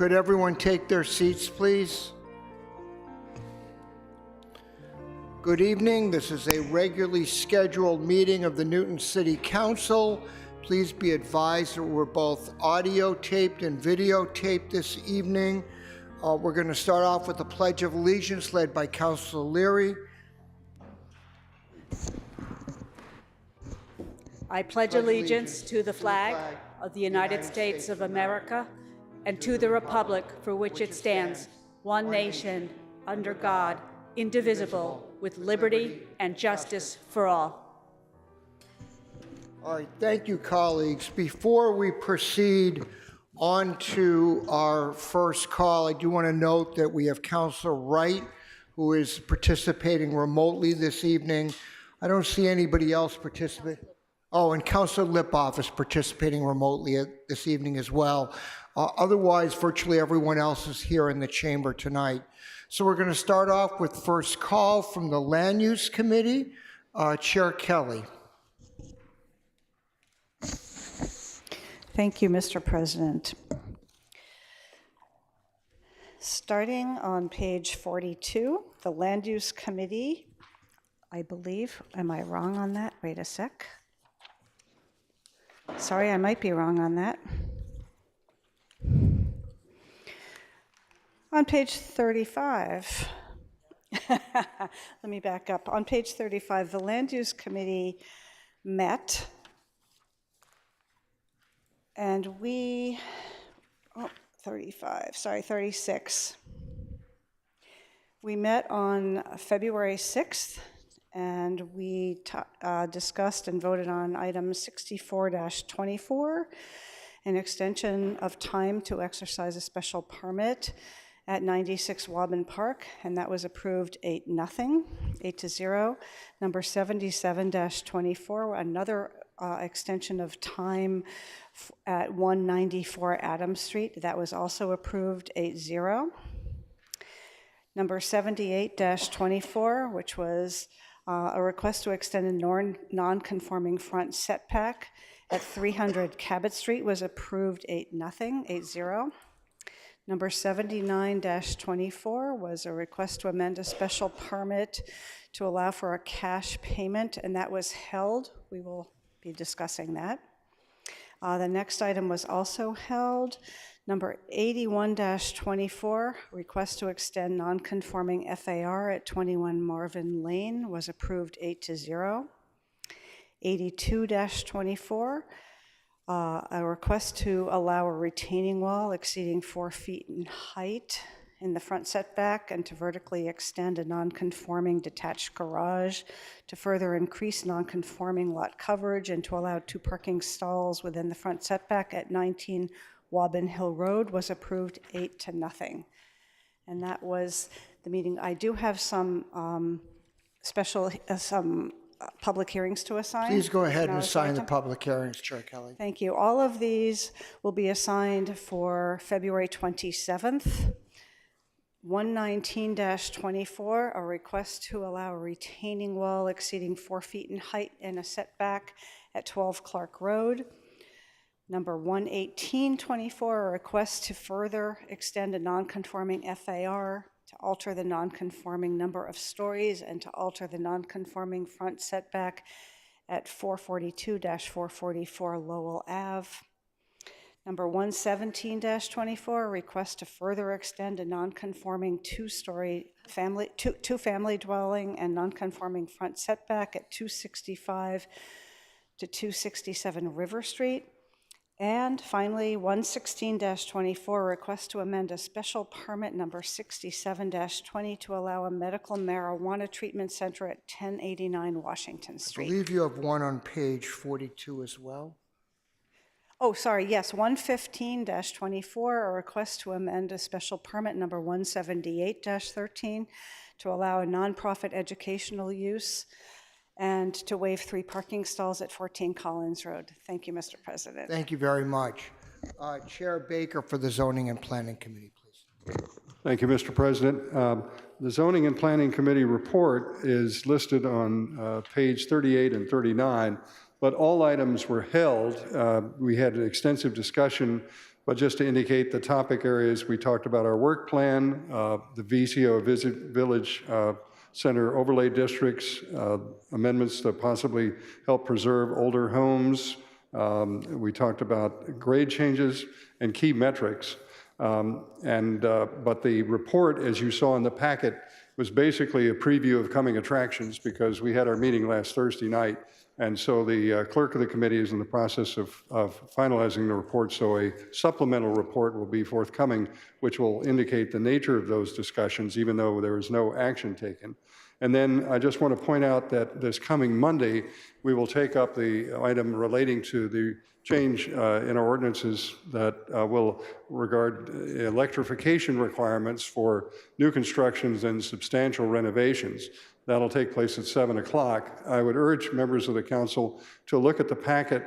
Could everyone take their seats, please? Good evening. This is a regularly scheduled meeting of the Newton City Council. Please be advised that we're both audio taped and videotaped this evening. We're going to start off with the Pledge of Allegiance led by Councilor Leary. I pledge allegiance to the flag of the United States of America and to the republic for which it stands, one nation, under God, indivisible, with liberty and justice for all. All right, thank you, colleagues. Before we proceed on to our first call, I do want to note that we have Councilor Wright, who is participating remotely this evening. I don't see anybody else participating. Oh, and Councilor Lipoff is participating remotely this evening as well. Otherwise, virtually everyone else is here in the chamber tonight. So we're going to start off with first call from the Land Use Committee. Chair Kelly. Thank you, Mr. President. Starting on page 42, the Land Use Committee, I believe, am I wrong on that? Wait a sec. Sorry, I might be wrong on that. On page 35, let me back up. On page 35, the Land Use Committee met, and we, 36. We met on February 6th, and we discussed and voted on item 64-24, an extension of time to exercise a special permit at 96 Woburn Park, and that was approved 8-0. Number 77-24, another extension of time at 194 Adams Street, that was also approved 8-0. Number 78-24, which was a request to extend a non-conforming front setback at 300 Cabot Street, was approved 8-0. Number 79-24 was a request to amend a special permit to allow for a cash payment, and that was held. We will be discussing that. The next item was also held. Number 81-24, request to extend non-conforming FAR at 21 Marvin Lane, was approved 8-0. 82-24, a request to allow a retaining wall exceeding 4 feet in height in the front setback and to vertically extend a non-conforming detached garage to further increase non-conforming lot coverage and to allow 2 parking stalls within the front setback at 19 Woburn Hill Road, was approved 8-0. And that was the meeting. I do have some public hearings to assign. Please go ahead and assign the public hearings, Chair Kelly. Thank you. All of these will be assigned for February 27th. 119-24, a request to allow a retaining wall exceeding 4 feet in height and a setback at 12 Clark Road. Number 118-24, a request to further extend a non-conforming FAR to alter the non-conforming number of stories and to alter the non-conforming front setback at 442-444 Lowell Ave. Number 117-24, a request to further extend a non-conforming two-family dwelling and non-conforming front setback at 265 to 267 River Street. And finally, 116-24, request to amend a special permit number 67-20 to allow a medical marijuana treatment center at 1089 Washington I Street. believe you have one on page 42 as well. Oh, sorry, yes, 115-24, a request to amend a special permit number 178-13 to allow a nonprofit educational use and to waive 3 parking stalls at 14 Collins Road. Thank you, Mr. President. Thank you very much. Chair Baker for the Zoning and Planning Committee, please. Thank you, Mr. President. The Zoning and Planning Committee report is listed on page 38 and 39, but all items were held. We had an extensive discussion But just to indicate the topic areas, we talked about our work plan, the VCO Village Center overlay districts, amendments to possibly help preserve older homes. We talked about grade changes and key metrics. But the report, as you saw in the packet, was basically a preview of coming attractions because we had our meeting last Thursday night. And so the clerk of the committee is in the process of finalizing the report. So a supplemental report will be forthcoming, which will indicate the nature of those discussions, even though there is no action taken. And then I just want to point out that this coming Monday, we will take up the item relating to the change in our ordinances that will regard electrification requirements for new constructions and substantial renovations. That'll take place at 7 o'clock. I would urge members of the council to look at the packet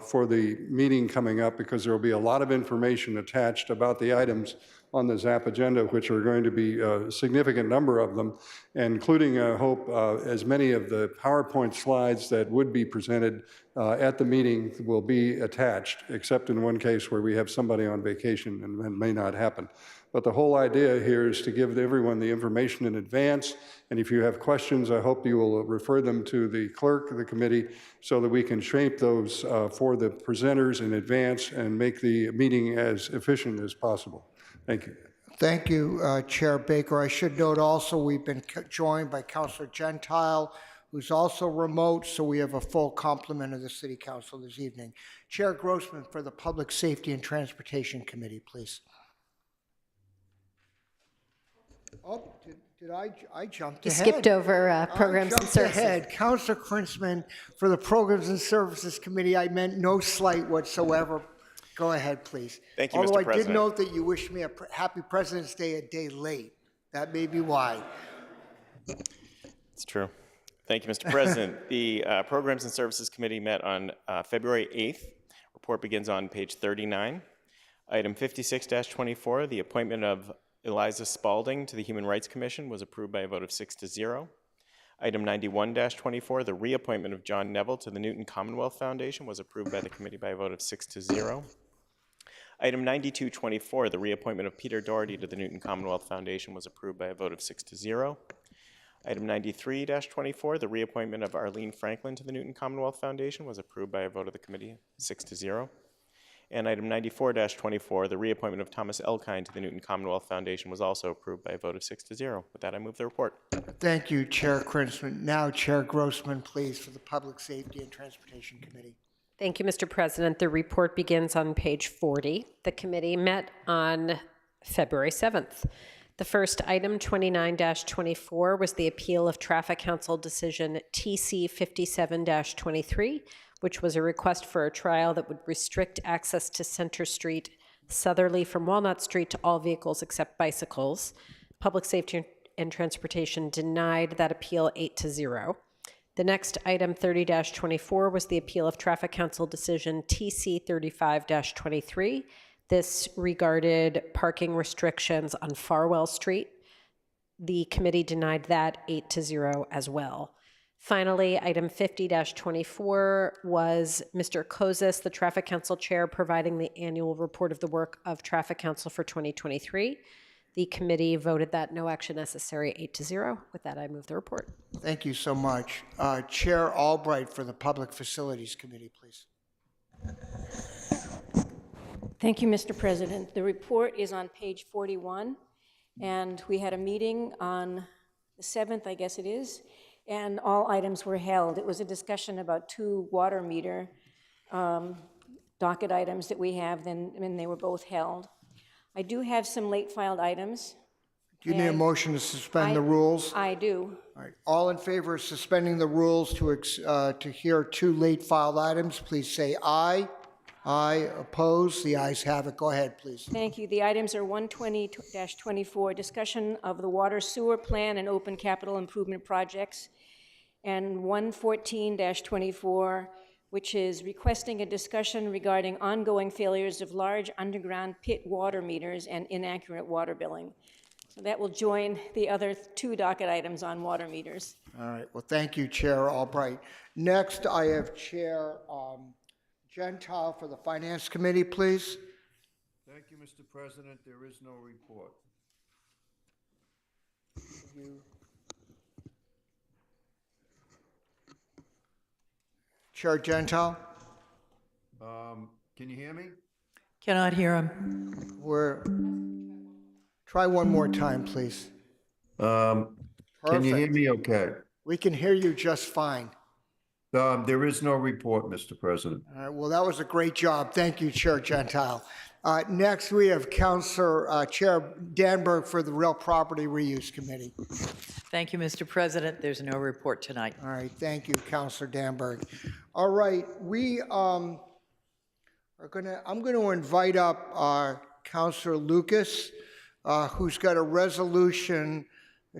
for the meeting coming up because there will be a lot of information attached about the items on the ZAP agenda, which are going to be a significant number of them, including, I hope, as many of the PowerPoint slides that would be presented at the meeting will be attached, except in one case where we have somebody on vacation and that may not happen. But the whole idea here is to give everyone the information in advance. And if you have questions, I hope you will refer them to the clerk of the committee so that we can shape those for the presenters in advance and make the meeting as efficient as possible. Thank you. Thank you, Chair Baker. I should note also we've been joined by Councilor Gentile, who's also remote, so we have a full complement of the City Council this evening. Chair Grossman for the Public Safety and Transportation Committee, please. Oh, did I jumped ahead? You skipped over Programs and Services. Ahead. Councilor Krinsman for the Programs and Services Committee. I meant no slight whatsoever. Go ahead, please. Thank you, Although Mr. President. I did note that you wished me a happy President's Day a day late. That may be why. It's true. Thank you, Mr. President. The Programs and Services Committee met on February 8th. Report begins on page 39. Item 56-24, the appointment of Eliza Spalding to the Human Rights Commission was approved by a vote of 6-0. Item 91-24, the reappointment of John Neville to the Newton Commonwealth Foundation was approved by the committee by a vote of 6-0. Item 92-24, the reappointment of Peter Doherty to the Newton Commonwealth Foundation was approved by a vote of 6-0. Item 93-24, the reappointment of Arlene Franklin to the Newton Commonwealth Foundation was approved by a vote of the committee, 6-0. And item 94-24, the reappointment of Thomas Elkind to the Newton Commonwealth Foundation was also approved by a vote of 6-0. With that, I move the report. Thank you, Chair Krinsman. Now, Chair Grossman, please, for the Public Safety and Transportation Committee. Thank you, Mr. President. The report begins on page 40. The committee met on February 7th. The first item, 29-24, was the appeal of Traffic Council decision TC 57-23, which was a request for a trial that would restrict access to Center Street southerly from Walnut Street to all vehicles except bicycles. Public Safety and Transportation denied that appeal 8-0. The next item, 30-24, was the appeal of Traffic Council decision TC 35-23. This regarded parking restrictions on Farwell Street. The committee denied that 8-0 as well. Finally, item 50-24 was Mr. Kozis, the Traffic Council Chair, providing the annual report of the work of Traffic Council for 2023. The committee voted that no action necessary, 8-0. With that, I move the report. Thank you so much. Chair Albright for the Public Facilities Committee, please. Thank you, Mr. President. The report is on page 41, and we had a meeting on the 7th, I guess it is, and all items were held. It was a discussion about 2 water meter docket items that we have, and they were both held. I do have some late filed items. Do you need a motion to suspend the rules? I do. All right. All in favor of suspending the rules to hear 2 late filed items, please say aye. Aye. Opposed? The ayes have it. Go ahead, please. Thank you. The items are 120-24, discussion of the water sewer plan and open capital improvement projects, and 114-24, which is requesting a discussion regarding ongoing failures of large underground pit water meters and inaccurate water billing. So that will join the other 2 docket items on water meters. All right. Well, thank you, Chair Albright. Next, I have Chair Gentile for the Finance Committee, please. Thank you, Mr. President. There is no report. Chair Gentile, Can you hear me? Cannot hear him. try one more time, please. Can you hear Perfect. me okay? We can hear you just fine. There is no report, Mr. President. All right, well, that was a great job. Thank you, Chair Gentile. Next, we have Councilor Chair Danberg for the Real Property Reuse Committee. Thank you, Mr. President. There's no report tonight. All right, thank you, Councilor Danberg. All right, I'm going to invite up Councilor Lucas, who's got a resolution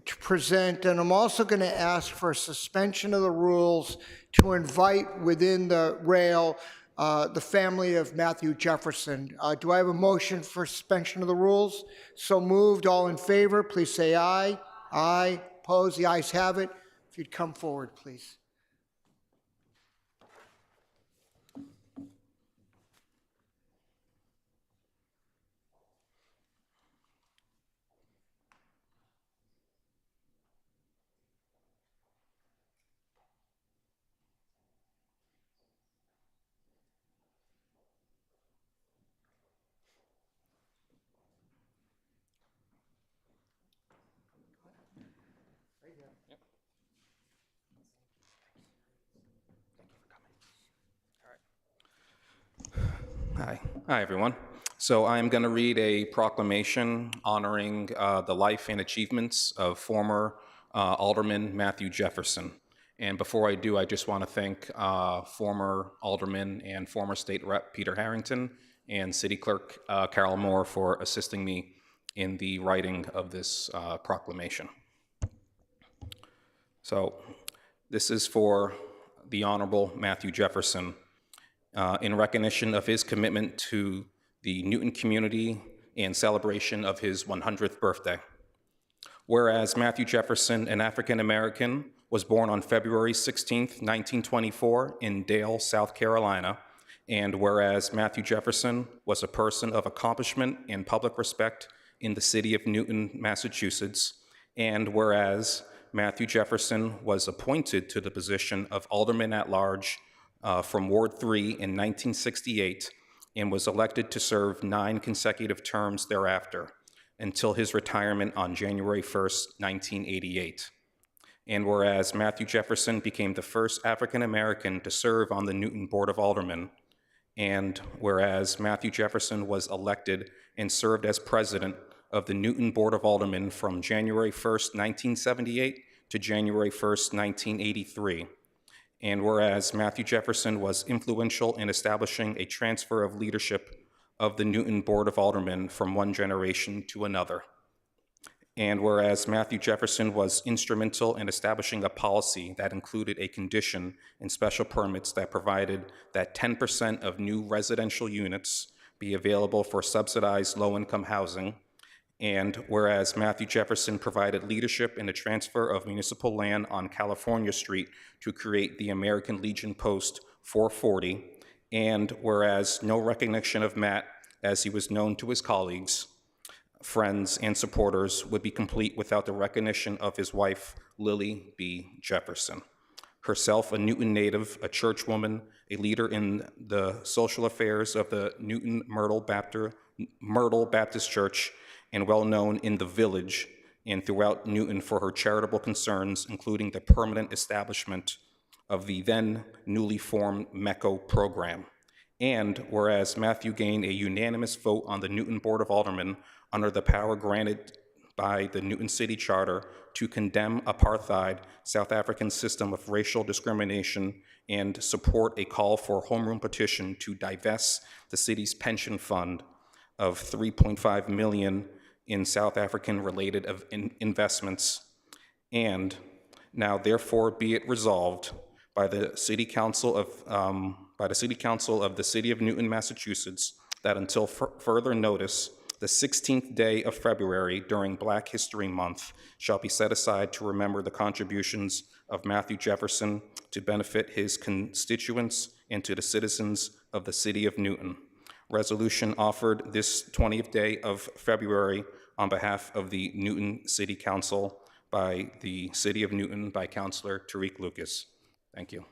to present, and I'm also going to ask for a suspension of the rules to invite within the rail the family of Matthew Jefferson. Do I have a motion for suspension of the rules? So moved. All in favor, please say aye. Aye. Opposed? The ayes have it. If you'd come forward, please. Hi, everyone. So I'm going to read a proclamation honoring the life and achievements of former Alderman Matthew Jefferson. And before I do, I just want to thank former Alderman and former State Rep Peter Harrington and City Clerk Carol Moore for assisting me in the writing of this proclamation. So this is for the Honorable Matthew Jefferson, in recognition of his commitment to the Newton community and celebration of his 100th birthday. Whereas Matthew Jefferson, an African American, was born on February 16th, 1924 in Dale, South Carolina, and whereas Matthew Jefferson was a person of accomplishment and public respect in the city of Newton, Massachusetts, and whereas Matthew Jefferson was appointed to the position of Alderman at Large from Ward 3 in 1968 and was elected to serve 9 consecutive terms thereafter until his retirement on January 1st, 1988. And whereas Matthew Jefferson became the first African American to serve on the Newton Board of Aldermen, and whereas Matthew Jefferson was elected and served as president of the Newton Board of Aldermen from January 1st, 1978 to January 1st, 1983. And whereas Matthew Jefferson was influential in establishing a transfer of leadership of the Newton Board of Aldermen from one generation to another. And whereas Matthew Jefferson was instrumental in establishing a policy that included a condition in special permits that provided that 10% of new residential units be available for subsidized low-income housing. And whereas Matthew Jefferson provided leadership in the transfer of municipal land on California Street to create the American Legion Post 440, and whereas no recognition of Matt, as he was known to his colleagues, friends, and supporters, would be complete without the recognition of his wife, Lily B. Jefferson. Herself a Newton native, a churchwoman, a leader in the social affairs of the Newton Myrtle Baptist Church, and well known in the village and throughout Newton for her charitable concerns, including the permanent establishment of the then newly formed MECO program. And whereas Matthew gained a unanimous vote on the Newton Board of Aldermen under the power granted by the Newton City Charter to condemn apartheid, South African system of racial discrimination, and support a call for a home rule petition to divest the city's pension fund of $3.5 million in South African related investments. And now therefore be it resolved by the City Council of the City of Newton, Massachusetts, that until further notice, the 16th day of February during Black History Month shall be set aside to remember the contributions of Matthew Jefferson to benefit his constituents and to the citizens of the City of Newton. resolution offered this 20th day of February on behalf of the Newton City Council by the City of Newton by Councilor Tariq Lucas. Thank you.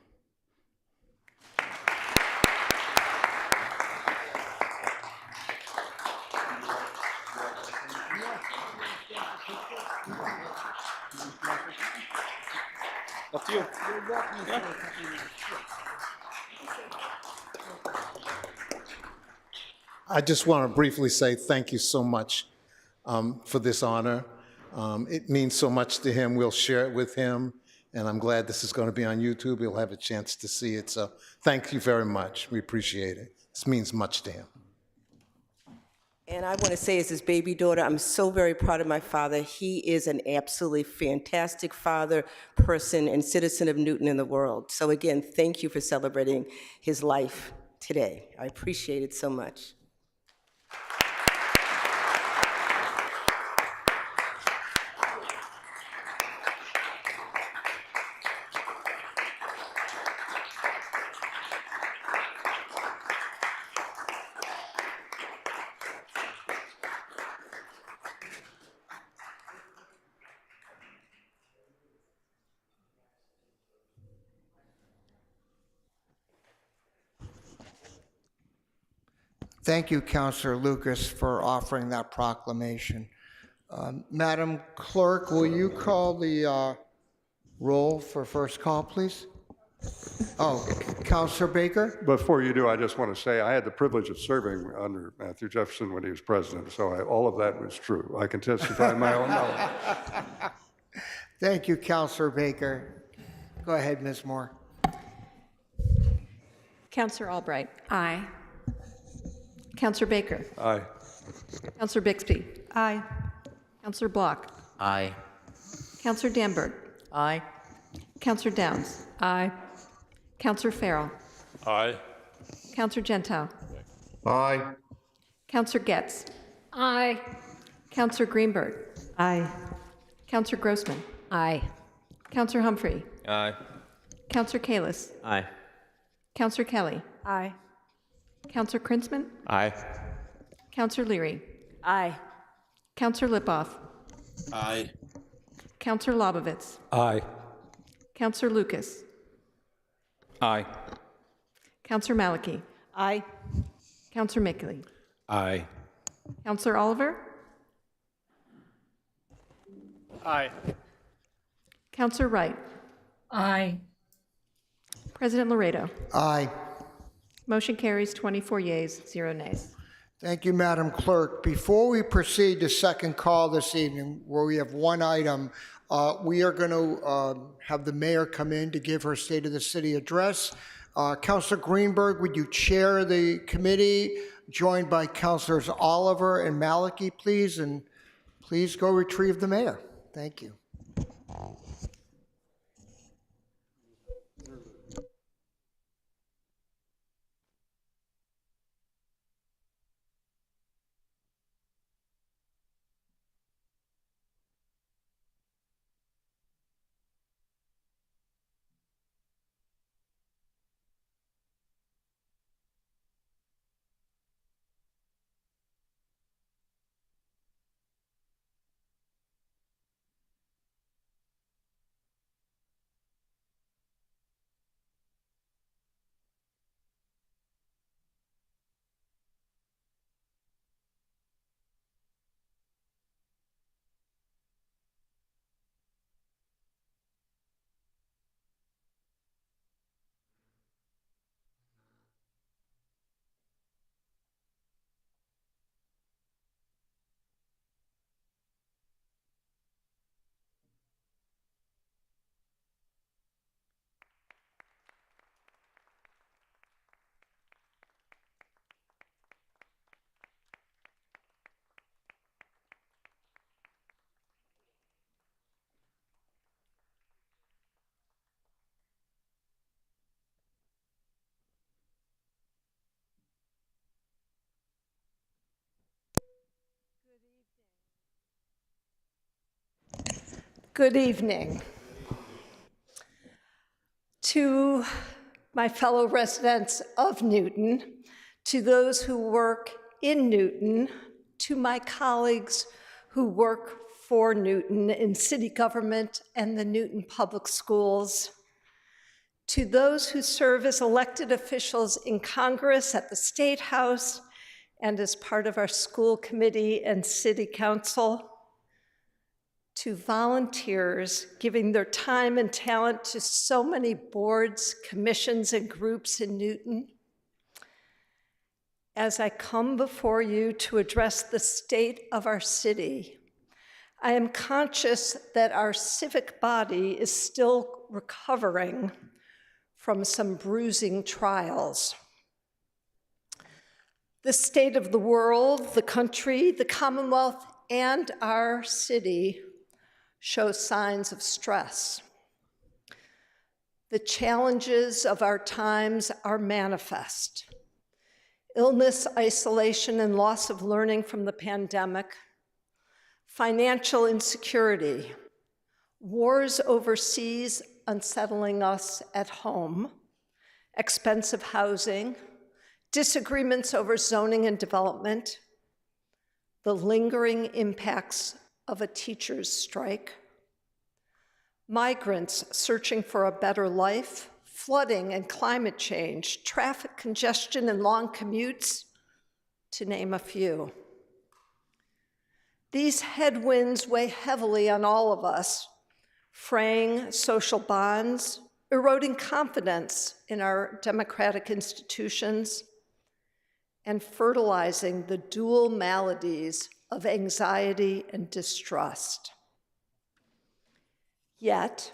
Up to you. I just want to briefly say thank you so much for this honor. It means so much to him. We'll share it with him, and I'm glad this is going to be on YouTube. He'll have a chance to see it. So thank you very much. We appreciate it. This means much to him. And I want to say, as his baby daughter, I'm so very proud of my father. He is an absolutely fantastic father, person, and citizen of Newton and the world. So again, thank you for celebrating his life today. I appreciate it so much. Thank you, Councilor Lucas, for offering that proclamation. Madam Clerk, will you call the roll for first call, please? Oh, Councilor Baker? Before you do, I just want to say I had the privilege of serving under Matthew Jefferson when he was president, so all of that was true. I can testify in my own knowledge. Thank you, Councilor Baker. Go ahead, Ms. Moore. Councilor Albright. Aye. Councilor Baker. Aye. Councilor Bixby. Aye. Councilor Block. Aye. Councilor Danberg. Aye. Councilor Downs. Aye. Councilor Farrell. Aye. Councilor Gentile. Aye. Councilor Getz. Aye. Councilor Greenberg. Aye. Councilor Grossman. Aye. Councilor Humphrey. Aye. Councilor Kalis. Aye. Councilor Kelly. Aye. Councilor Krinsman. Aye. Councilor Leary. Aye. Councilor Lipoff. Aye. Councilor Lobovitz. Aye. Councilor Lucas. Aye. Councilor Maliki. Aye. Councilor Mickley. Aye. Councilor Oliver. Aye. Councilor Wright. Aye. President Laredo. Aye. Motion carries 24 yeas, 0 nays. Thank you, Madam Clerk. Before we proceed to second call this evening, where we have one item, we are going to have the mayor come in to give her State of the City address. Councilor Greenberg, would you chair the committee, joined by Councilors Oliver and Maliki, please? And please go retrieve the mayor. Thank you. Good evening. To my fellow residents of Newton, to those who work in Newton, to my colleagues who work for Newton in city government and the Newton Public Schools, to those who serve as elected officials in Congress, at the State House, and as part of our school committee and city council, to volunteers giving their time and talent to so many boards, commissions, and groups in Newton. As I come before you to address the state of our city, I am conscious that our civic body is still recovering from some bruising trials. The state of the world, the country, the Commonwealth, and our city show signs of stress. The challenges of our times are manifest. Illness, isolation, and loss of learning from the pandemic, financial insecurity, wars overseas unsettling us at home, expensive housing, disagreements over zoning and development, the lingering impacts of a teacher's strike, migrants searching for a better life, flooding and climate change, traffic congestion and long commutes, to name a few. These headwinds weigh heavily on all of us, fraying social bonds, eroding confidence in our democratic institutions, and fertilizing the dual maladies of anxiety and distrust. Yet,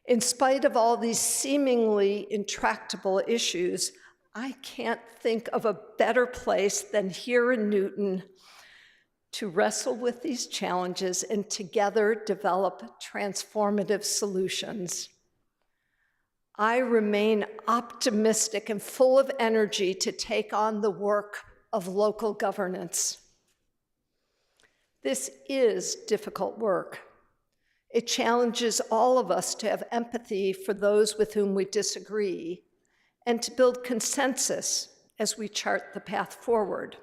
in spite of all these seemingly intractable issues, I can't think of a better place than here in Newton to wrestle with these challenges and together develop transformative solutions. I remain optimistic and full of energy to take on the work of local governance. This is difficult work. It challenges all of us to have empathy for those with whom we disagree and to build consensus as we chart the path forward.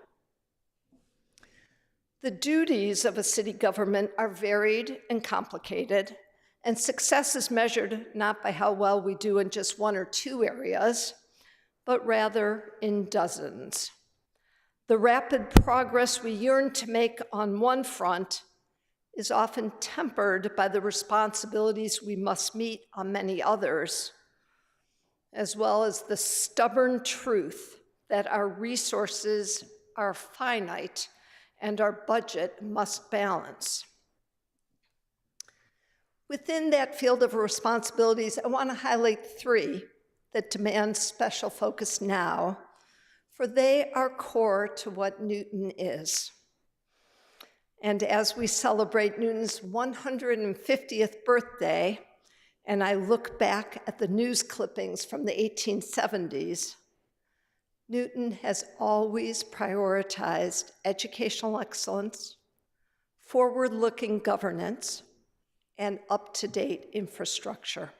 The duties of a city government are varied and complicated, and success is measured not by how well we do in just one or two areas, but rather in dozens. The rapid progress we yearn to make on one front is often tempered by the responsibilities we must meet on many others, as well as the stubborn truth that our resources are finite and our budget must balance. Within that field of responsibilities, I want to highlight three that demand special focus now, for they are core to what Newton is. And as we celebrate Newton's 150th birthday, and I look back at the news clippings from the 1870s, Newton has always prioritized educational excellence, forward-looking governance, and up-to-date infrastructure.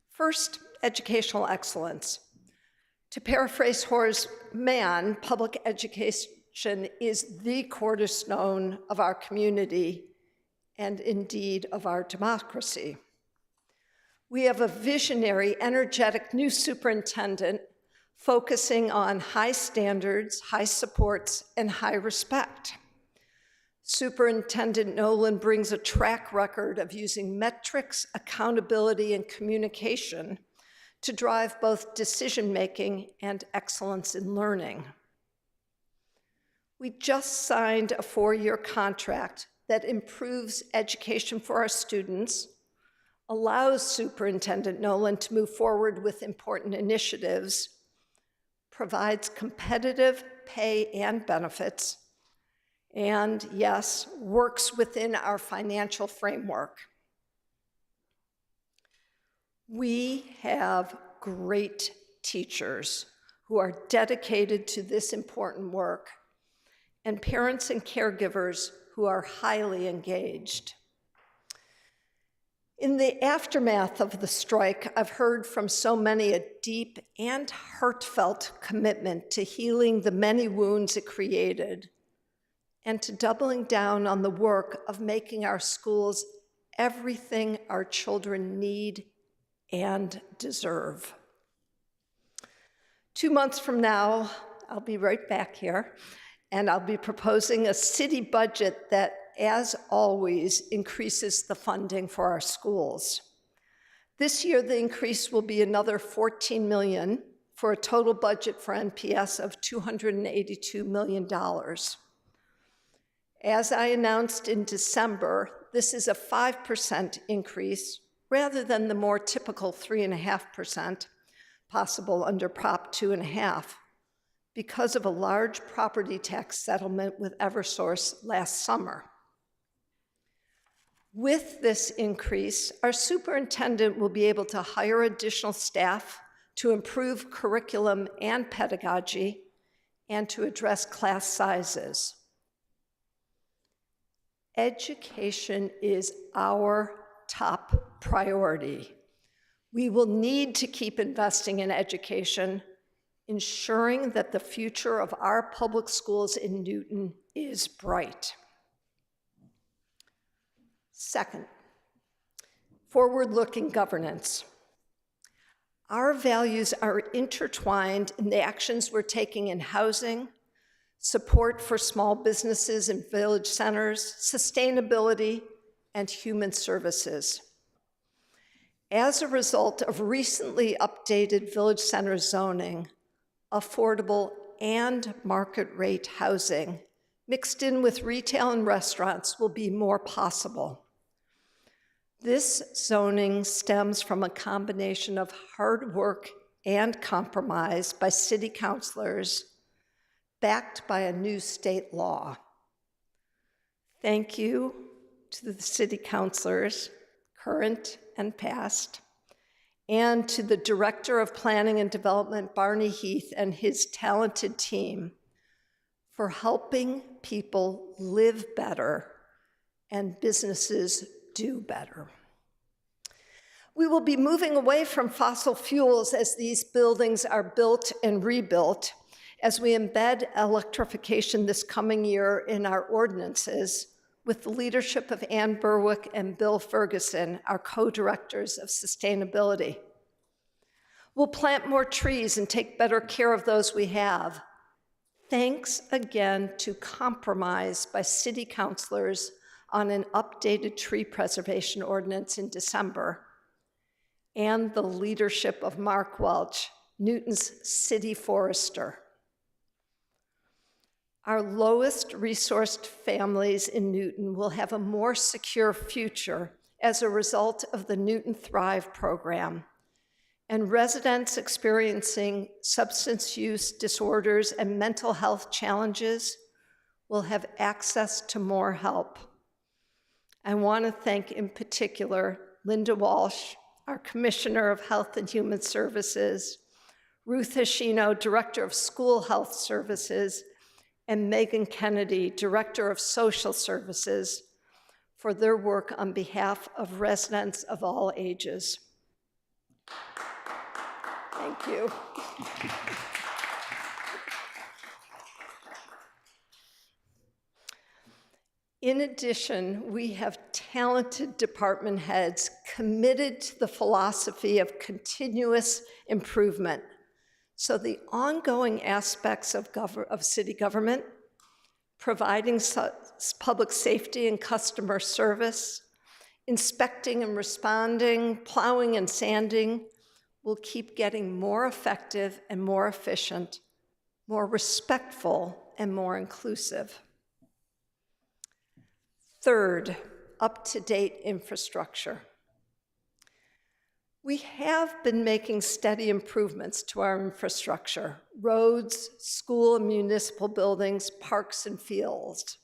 First, educational excellence. To paraphrase Horace Mann, public education is the cornerstone of our community and indeed of our democracy. We have a visionary, energetic new superintendent focusing on high standards, high supports, and high respect. Superintendent Nolan brings a track record of using metrics, accountability, and communication to drive both decision-making and excellence in learning. We just signed a 4-year contract that improves education for our students, allows Superintendent Nolan to move forward with important initiatives, provides competitive pay and benefits, and yes, works within our financial framework. We have great teachers who are dedicated to this important work, and parents and caregivers who are highly engaged. In the aftermath of the strike, I've heard from so many a deep and heartfelt commitment to healing the many wounds it created and to doubling down on the work of making our schools everything our children need and deserve. 2 months from now, I'll be right back here, and I'll be proposing a city budget that, as always, increases the funding for our schools. This year, the increase will be another $14 million for a total budget for NPS of $282 million. As I announced in December, this is a 5% increase rather than the more typical 3.5% possible under Prop 2.5 because of a large property tax settlement with Eversource last summer. With this increase, our superintendent will be able to hire additional staff to improve curriculum and pedagogy and to address class sizes. Education is our top priority. We will need to keep investing in education, ensuring that the future of our public schools in Newton is bright. Second, forward-looking governance. Our values are intertwined in the actions we're taking in housing, support for small businesses and village centers, sustainability, and human services. As a result of recently updated village center zoning, affordable and market rate housing mixed in with retail and restaurants will be more possible. This zoning stems from a combination of hard work and compromise by city councilors, backed by a new state law. Thank you to the city councilors, current and past, and to the Director of Planning and Development, Barney Heath, and his talented team for helping people live better and businesses do better. We will be moving away from fossil fuels as these buildings are built and rebuilt, as we embed electrification this coming year in our ordinances with the leadership of Ann Berwick and Bill Ferguson, our co-directors of sustainability. We'll plant more trees and take better care of those we have. Thanks again to compromise by city councilors on an updated tree preservation ordinance in December, and the leadership of Mark Welch, Newton's city forester. Our lowest resourced families in Newton will have a more secure future as a result of the Newton Thrive program, and residents experiencing substance use disorders and mental health challenges will have access to more help. I want to thank in particular Linda Walsh, our Commissioner of Health and Human Services, Ruth Hashino, Director of School Health Services, and Megan Kennedy, Director of Social Services, for their work on behalf of residents of all ages. Thank you. In addition, we have talented department heads committed to the philosophy of continuous improvement. So the ongoing aspects of city government, providing public safety and customer service, inspecting and responding, plowing and sanding, will keep getting more effective and more efficient, more respectful and more inclusive. Third, up-to-date infrastructure. We have been making steady improvements to our infrastructure: roads, school and municipal buildings, parks and fields.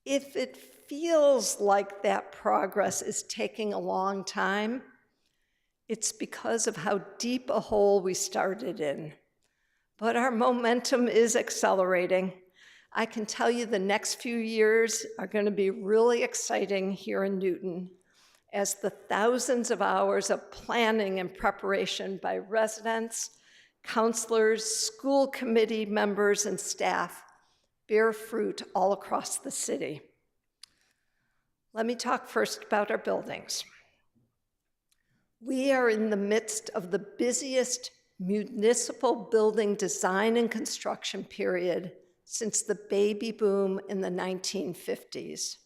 If it feels like that progress is taking a long time, it's because of how deep a hole we started in. But our momentum is accelerating. I can tell you the next few years are going to be really exciting here in Newton. as the thousands of hours of planning and preparation by residents, counselors, school committee members, and staff bear fruit all across the city. Let me talk first about our buildings. We are in the midst of the busiest municipal building design and construction period since the baby boom in the 1950s.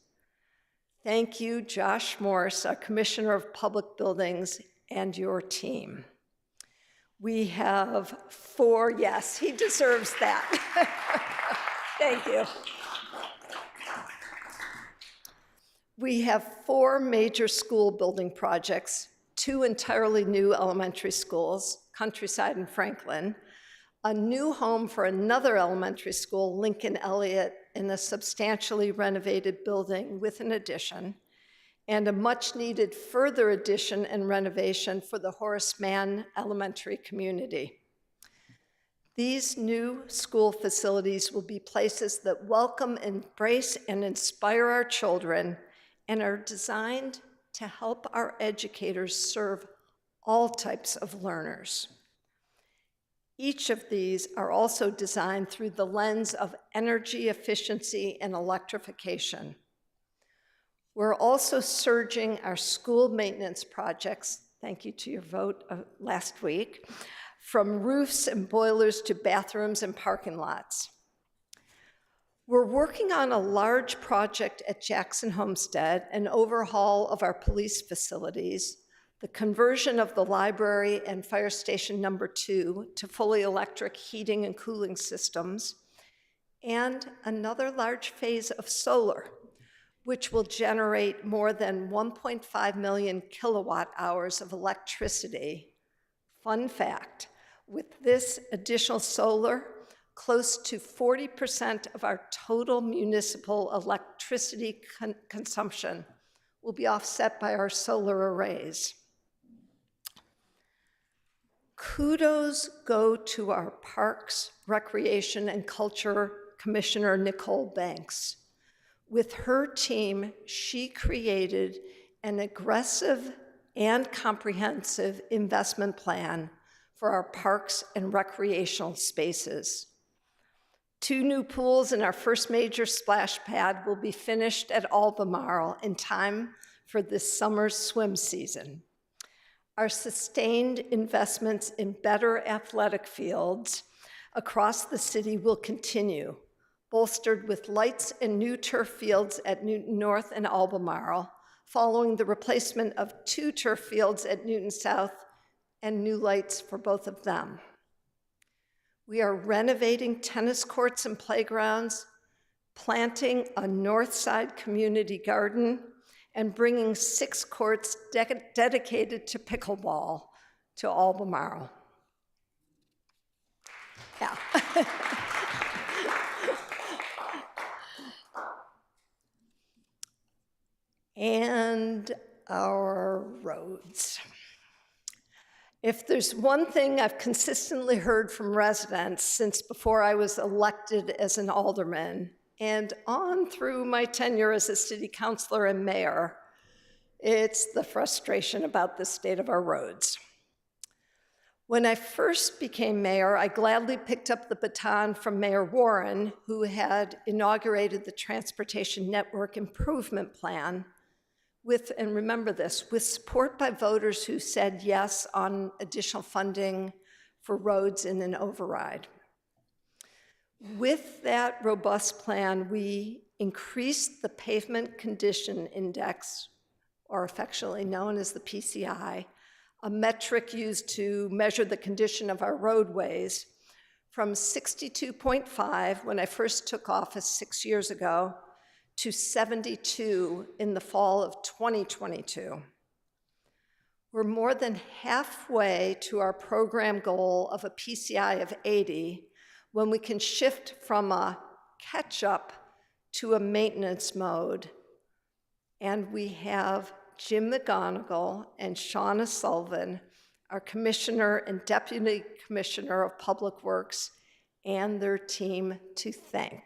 Thank you, Josh Morse, our Commissioner of Public Buildings, and your team. We have 4, yes, he deserves that. Thank you. We have 4 major school building projects, 2 entirely new elementary schools, Countryside and Franklin, a new home for another elementary school, Lincoln Elliott, in a substantially renovated building with an addition, and a much-needed further addition and renovation for the Horace Mann Elementary community. These new school facilities will be places that welcome, embrace, and inspire our children and are designed to help our educators serve all types of learners. Each of these are also designed through the lens of energy efficiency and electrification. We're also surging our school maintenance projects, thank you to your vote last week, from roofs and boilers to bathrooms and parking lots. We're working on a large project at Jackson Homestead, an overhaul of our police facilities, the conversion of the library and fire station number 2 to fully electric heating and cooling systems, and another large phase of solar, which will generate more than 1.5 million kilowatt hours of electricity. Fun fact, with this additional solar, close to 40% of our total municipal electricity consumption will be offset by our solar arrays. Kudos go to our Parks, Recreation, and Culture Commissioner, Nicole Banks. With her team, she created an aggressive and comprehensive investment plan for our parks and recreational spaces. 2 new pools and our first major splash pad will be finished at Albemarle in time for this summer's swim season. Our sustained investments in better athletic fields across the city will continue, bolstered with lights and new turf fields at Newton North and Albemarle, following the replacement of 2 turf fields at Newton South and new lights for both of them. We are renovating tennis courts and playgrounds, planting a North Side community garden, and bringing 6 courts dedicated to pickleball to Albemarle. Yeah. And our roads. If there's one thing I've consistently heard from residents since before I was elected as an alderman, and on through my tenure as a city councilor and mayor, it's the frustration about the state of our roads. When I first became mayor, I gladly picked up the baton from Mayor Warren, who had inaugurated the Transportation Network Improvement Plan with, and remember this, with support by voters who said yes on additional funding for roads in an override. With that robust plan, we increased the Pavement Condition Index, or affectionately known as the PCI, a metric used to measure the condition of our roadways, from 62.5 when I first took office 6 years ago to 72 in the fall of 2022. We're more than halfway to our program goal of a PCI of 80 when we can shift from a catch-up to a maintenance mode. And we have Jim McGonigal and Shauna Sullivan, our Commissioner and Deputy Commissioner of Public Works, and their team to thank.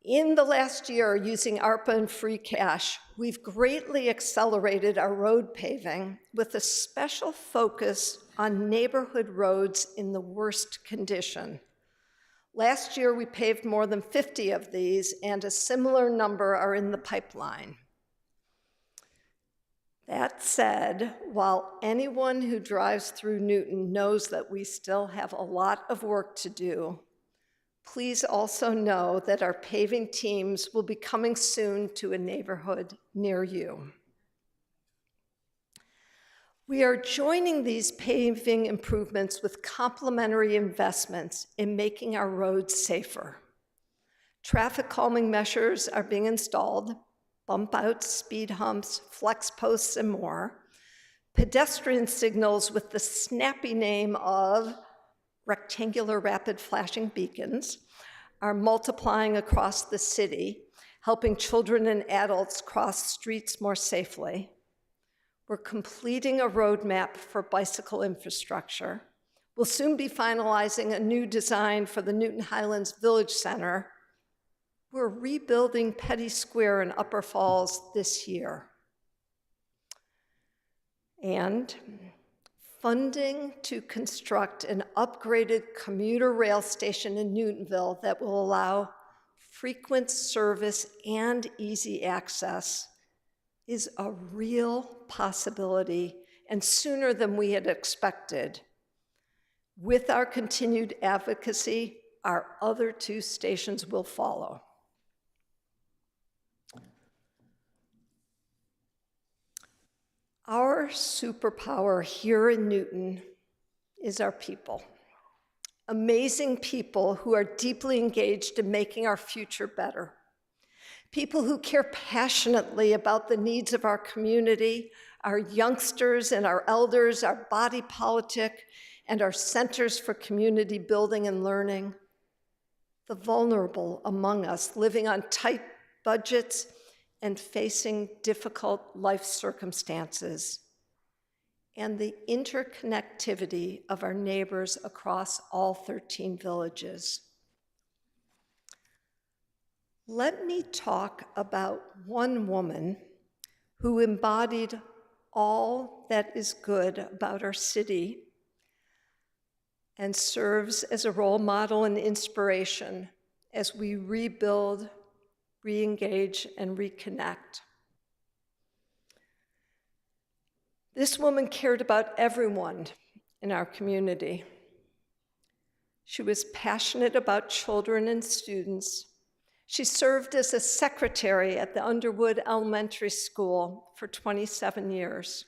In the last year, using ARPA and free cash, we've greatly accelerated our road paving with a special focus on neighborhood roads in the worst condition. Last year, we paved more than 50 of these, and a similar number are in the pipeline. That said, while anyone who drives through Newton knows that we still have a lot of work to do, please also know that our paving teams will be coming soon to a neighborhood near you. We are joining these paving improvements with complementary investments in making our roads safer. Traffic calming measures are being installed, bump outs, speed humps, flex posts, and more. Pedestrian signals with the snappy name of rectangular rapid flashing beacons are multiplying across the city, helping children and adults cross streets more safely. We're completing a roadmap for bicycle infrastructure. We'll soon be finalizing a new design for the Newton Highlands Village Center. We're rebuilding Petty Square in Upper Falls this year. And funding to construct an upgraded commuter rail station in Newtonville that will allow frequent service and easy access is a real possibility, and sooner than we had expected. With our continued advocacy, our other two stations will follow. Our superpower here in Newton is our people. Amazing people who are deeply engaged in making our future better. People who care passionately about the needs of our community, our youngsters and our elders, our body politic, and our centers for community building and learning. The vulnerable among us living on tight budgets and facing difficult life circumstances, and the interconnectivity of our neighbors across all 13 villages. Let me talk about one woman who embodied all that is good about our city and serves as a role model and inspiration as we rebuild, re-engage, and reconnect. This woman cared about everyone in our community. She was passionate about children and students. She served as a secretary at the Underwood Elementary School for 27 years.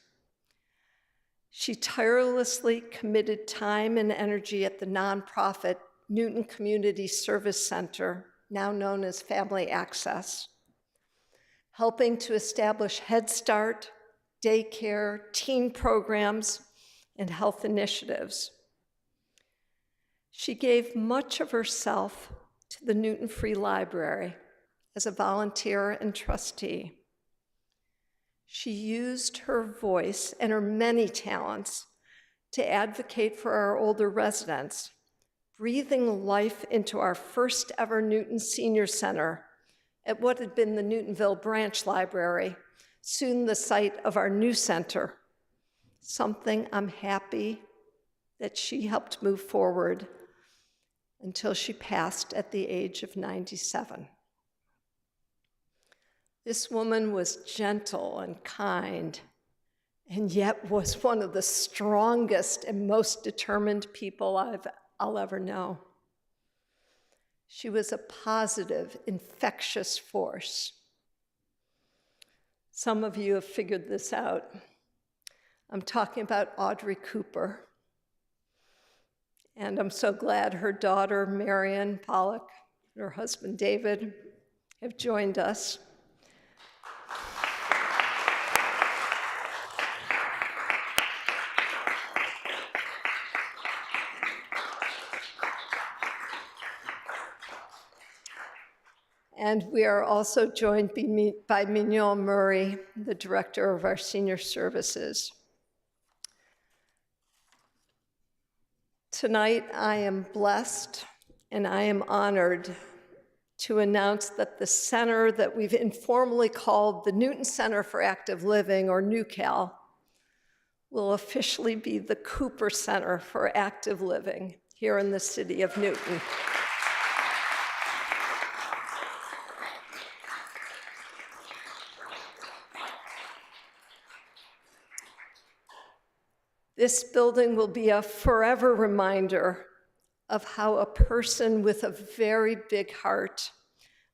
She tirelessly committed time and energy at the nonprofit Newton Community Service Center, now known as Family Access, helping to establish Head Start, daycare, teen programs, and health initiatives. She gave much of herself to the Newton Free Library as a volunteer and trustee. She used her voice and her many talents to advocate for our older residents, breathing life into our first ever Newton Senior Center at what had been the Newtonville Branch Library, soon the site of our new center, something I'm happy that she helped move forward until she passed at the age of 97. This woman was gentle and kind, and yet was one of the strongest and most determined people I'll ever know. She was a positive, infectious force. Some of you have figured this out. I'm talking about Audrey Cooper. And I'm so glad her daughter, Marion Pollock, and her husband, David, have joined us. And we are also joined by Mignon Murray, the director of our senior services. Tonight, I am blessed and I am honored to announce that the center that we've informally called the Newton Center for Active Living, or NewCal, will officially be the Cooper Center for Active Living here in the city of Newton. This building will be a forever reminder of how a person with a very big heart,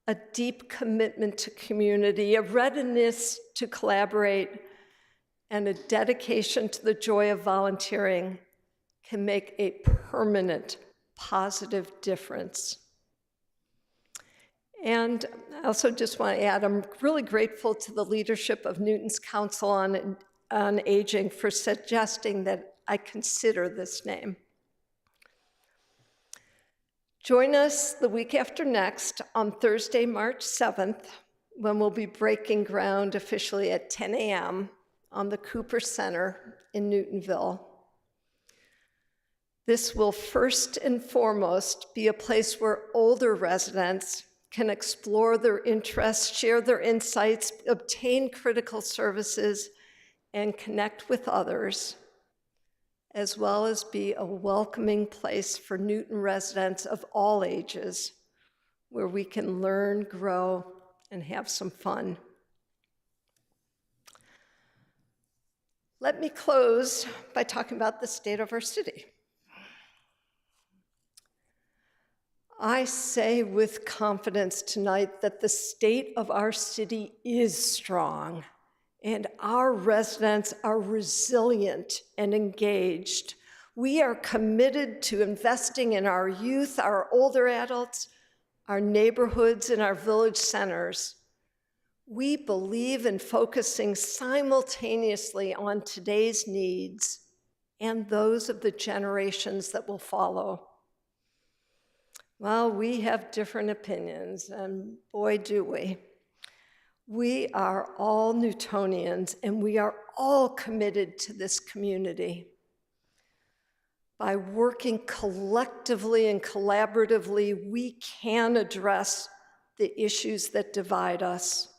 a deep commitment to community, a readiness to collaborate, and a dedication to the joy of volunteering can make a permanent, positive difference. And I also just want to add, I'm really grateful to the leadership of Newton's Council on Aging for suggesting that I consider this name. Join us the week after next on Thursday, March 7th, when we'll be breaking ground officially at 10 a.m. on the Cooper Center in Newtonville. This will first and foremost be a place where older residents can explore their interests, share their insights, obtain critical services, and connect with others, as well as be a welcoming place for Newton residents of all ages, where we can learn, grow, and have some fun. Let me close by talking about the state of our city. I say with confidence tonight that the state of our city is strong, and our residents are resilient and engaged. We are committed to investing in our youth, our older adults, our neighborhoods, and our village centers. We believe in focusing simultaneously on today's needs and those of the generations that will follow. Well, we have different opinions, and boy, do we. We are all Newtonians, and we are all committed to this community. By working collectively and collaboratively, we can address the issues that divide us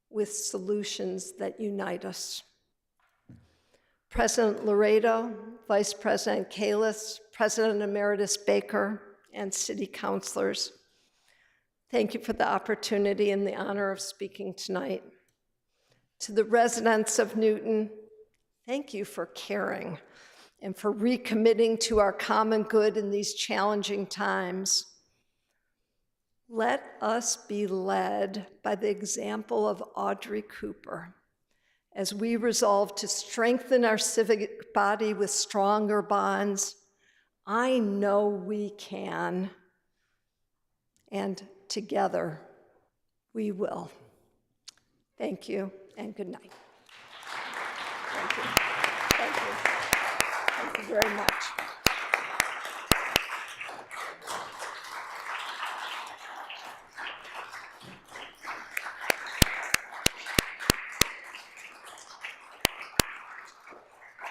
with solutions that unite us. President Laredo, Vice President Kalis, President Emeritus Baker, and city councilors, thank you for the opportunity and the honor of speaking tonight. To the residents of Newton, thank you for caring and for recommitting to our common good in these challenging times. Let us be led by the example of Audrey Cooper as we resolve to strengthen our civic body with stronger bonds. I know we can, and together we will. Thank you, and good night. Thank you. Thank you. Thank you very much.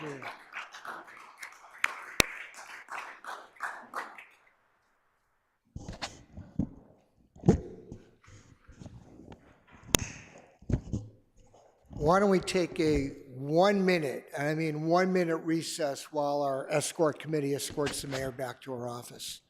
Yeah. Why don't we take a 1 minute, and I mean 1 minute recess while our escort committee escorts the mayor back to her office.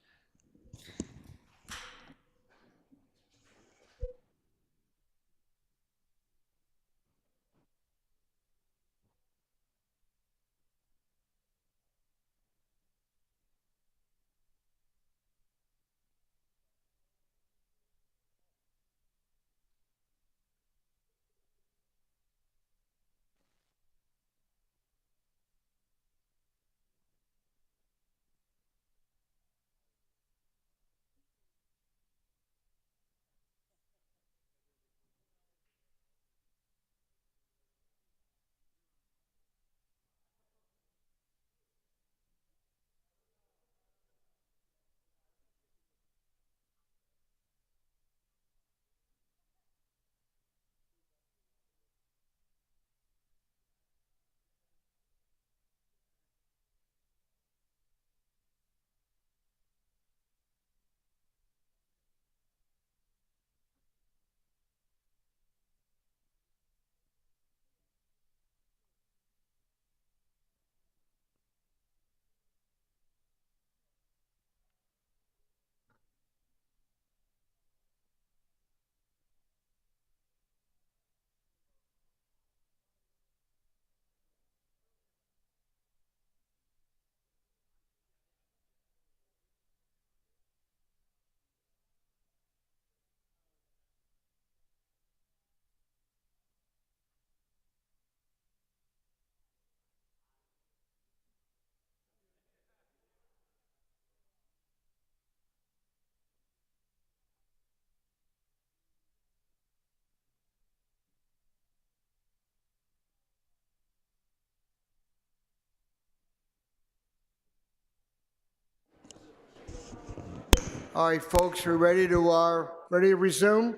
All right, folks, we're ready to resume?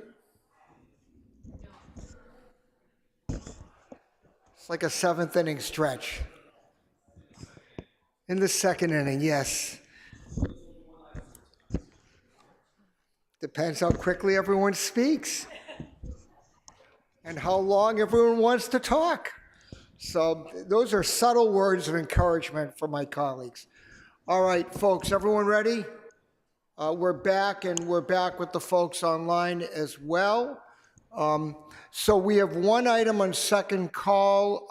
It's like a seventh inning stretch. In the second inning, yes. Depends how quickly everyone speaks and how long everyone wants to talk. So those are subtle words of encouragement for my colleagues. All right, folks, everyone ready? We're back, and we're back with the folks online as well. So we have one item on second call.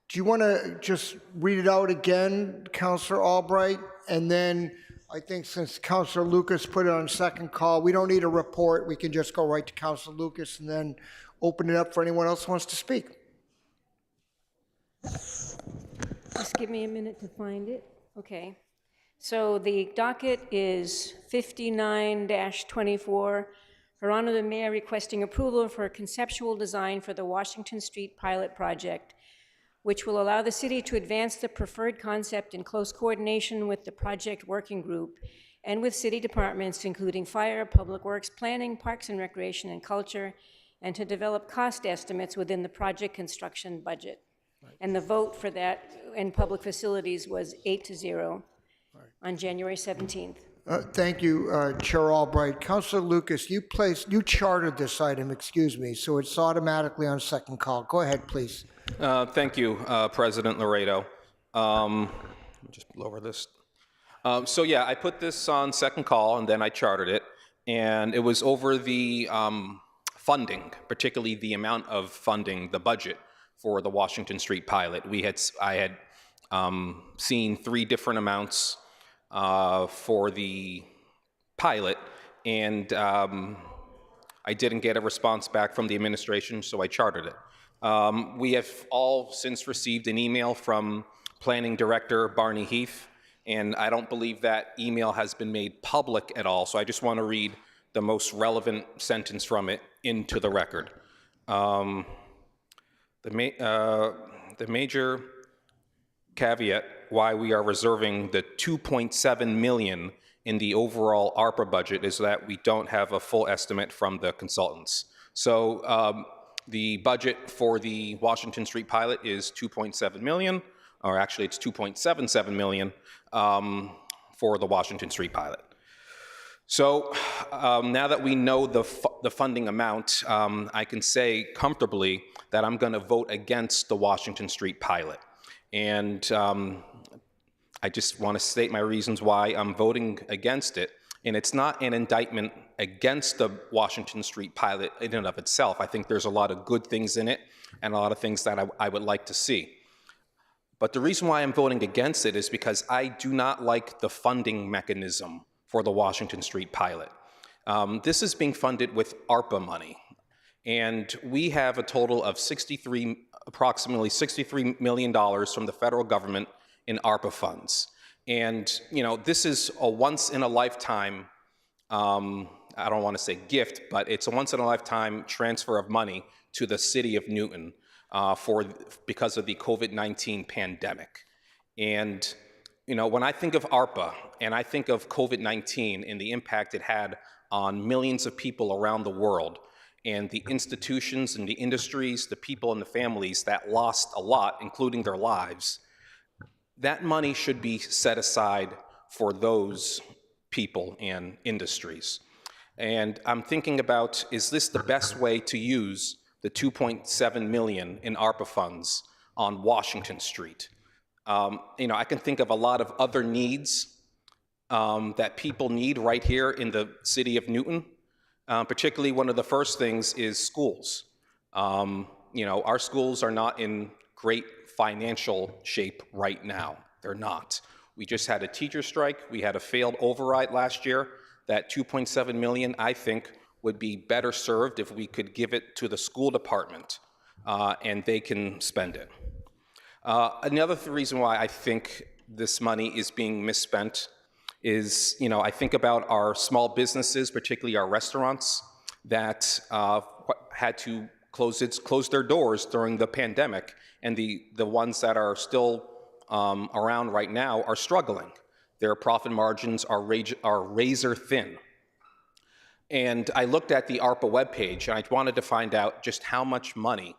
Do you want to just read it out again, Councilor Albright? And then I think since Councilor Lucas put it on second call, we don't need a report. We can just go right to Councilor Lucas and then open it up for anyone else who wants to speak. Just give me a minute to find it. Okay. So the docket is 59-24. Her Honor the Mayor requesting approval for a conceptual design for the Washington Street pilot project, which will allow the city to advance the preferred concept in close coordination with the project working group and with city departments, including fire, public works, planning, parks and recreation, and culture, and to develop cost estimates within the project construction budget. And the vote for that in public facilities was 8-0 on January 17th. Thank you, Chair Albright. Councilor Lucas, you chartered this item, excuse me, so it's automatically on second call. Go ahead, please. Thank you, President Laredo. Let me just lower this. So yeah, I put this on second call and then I chartered it, and it was over the funding, particularly the amount of funding, the budget for the Washington Street pilot. I had seen 3 different amounts for the pilot, and I didn't get a response back from the administration, so I chartered it. We have all since received an email from Planning Director Barney Heath, and I don't believe that email has been made public at all, so I just want to read the most relevant sentence from it into the record. The major caveat why we are reserving the $2.7 million in the overall ARPA budget is that we don't have a full estimate from the consultants. So the budget for the Washington Street pilot is $2.7 million, or actually it's $2.77 million for the Washington Street pilot. So now that we know the funding amount, I can say comfortably that I'm going to vote against the Washington Street pilot. And I just want to state my reasons why I'm voting against it. And it's not an indictment against the Washington Street pilot in and of itself. I think there's a lot of good things in it and a lot of things that I would like to see. But the reason why I'm voting against it is because I do not like the funding mechanism for the Washington Street pilot. This is being funded with ARPA money. And we have a total of approximately $63 million from the federal government in ARPA funds. And, you know, this is a once-in-a-lifetime, I don't want to say gift, but it's a once-in-a-lifetime transfer of money to the city of Newton because of the COVID-19 pandemic. And, you know, when I think of ARPA and I think of COVID-19 and the impact it had on millions of people around the world, and the institutions and the industries, the people and the families that lost a lot, including their lives, that money should be set aside for those people and industries. And I'm thinking about, is this the best way to use the $2.7 million in ARPA funds on Washington Street? You know, I can think of a lot of other needs that people need right here in the city of Newton. Particularly, one of the first things is schools. You know, our schools are not in great financial shape right now. They're not. We just had a teacher strike. We had a failed override last year. That $2.7 million, I think, would be better served if we could give it to the school department and they can spend it. Another reason why I think this money is being misspent is, you know, I think about our small businesses, particularly our restaurants, that had to close their doors during the pandemic, and the ones that are still around right now are struggling. Their profit margins are razor thin. And I looked at the ARPA webpage, and I wanted to find out just how much money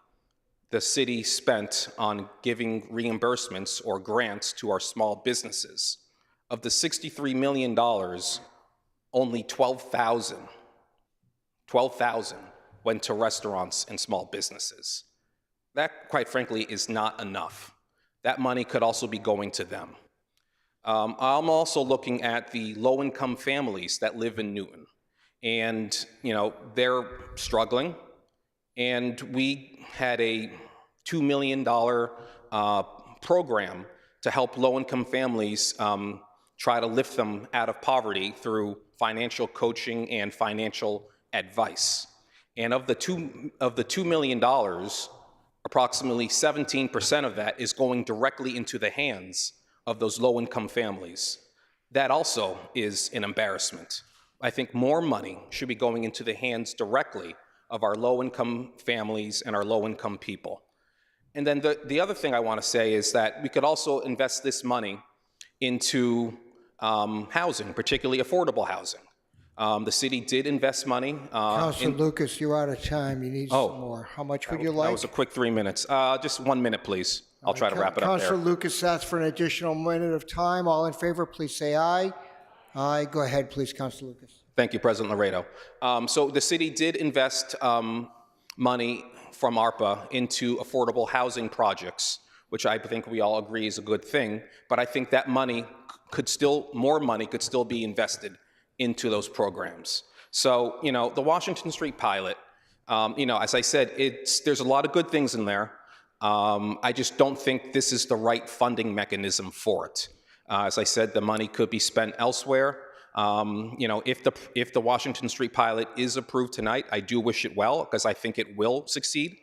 the city spent on giving reimbursements or grants to our small businesses. Of the $63 million, only 12,000 went to restaurants and small businesses. That, quite frankly, is not enough. That money could also be going to them. I'm also looking at the low-income families that live in Newton. And, they're struggling. And we had a $2 million program to help low-income families try to lift them out of poverty through financial coaching and financial advice. And of the $2 million, approximately 17% of that is going directly into the hands of those low-income families. That also is an embarrassment. I think more money should be going into the hands directly of our low-income families and our low-income people. And then the other thing I want to say is that we could also invest this money into housing, particularly affordable housing. The city did invest money. Councilor Lucas, you're out of time. You need some more. How much would you like? That was a quick 3 minutes. Just 1 minute, please. I'll try to wrap it up there. Councilor Lucas asked for an additional minute of time. All in favor, please say aye. Aye. Go ahead, please, Councilor Lucas. Thank you, President Laredo. So the city did invest money from ARPA into affordable housing projects, which I think we all agree is a good thing. But I think that money more money could still be invested into those programs. So, the Washington Street pilot, as I said, there's a lot of good things in there. I just don't think this is the right funding mechanism for it. As I said, the money could be spent elsewhere. If the Washington Street pilot is approved tonight, I do wish it well, because I think it will succeed.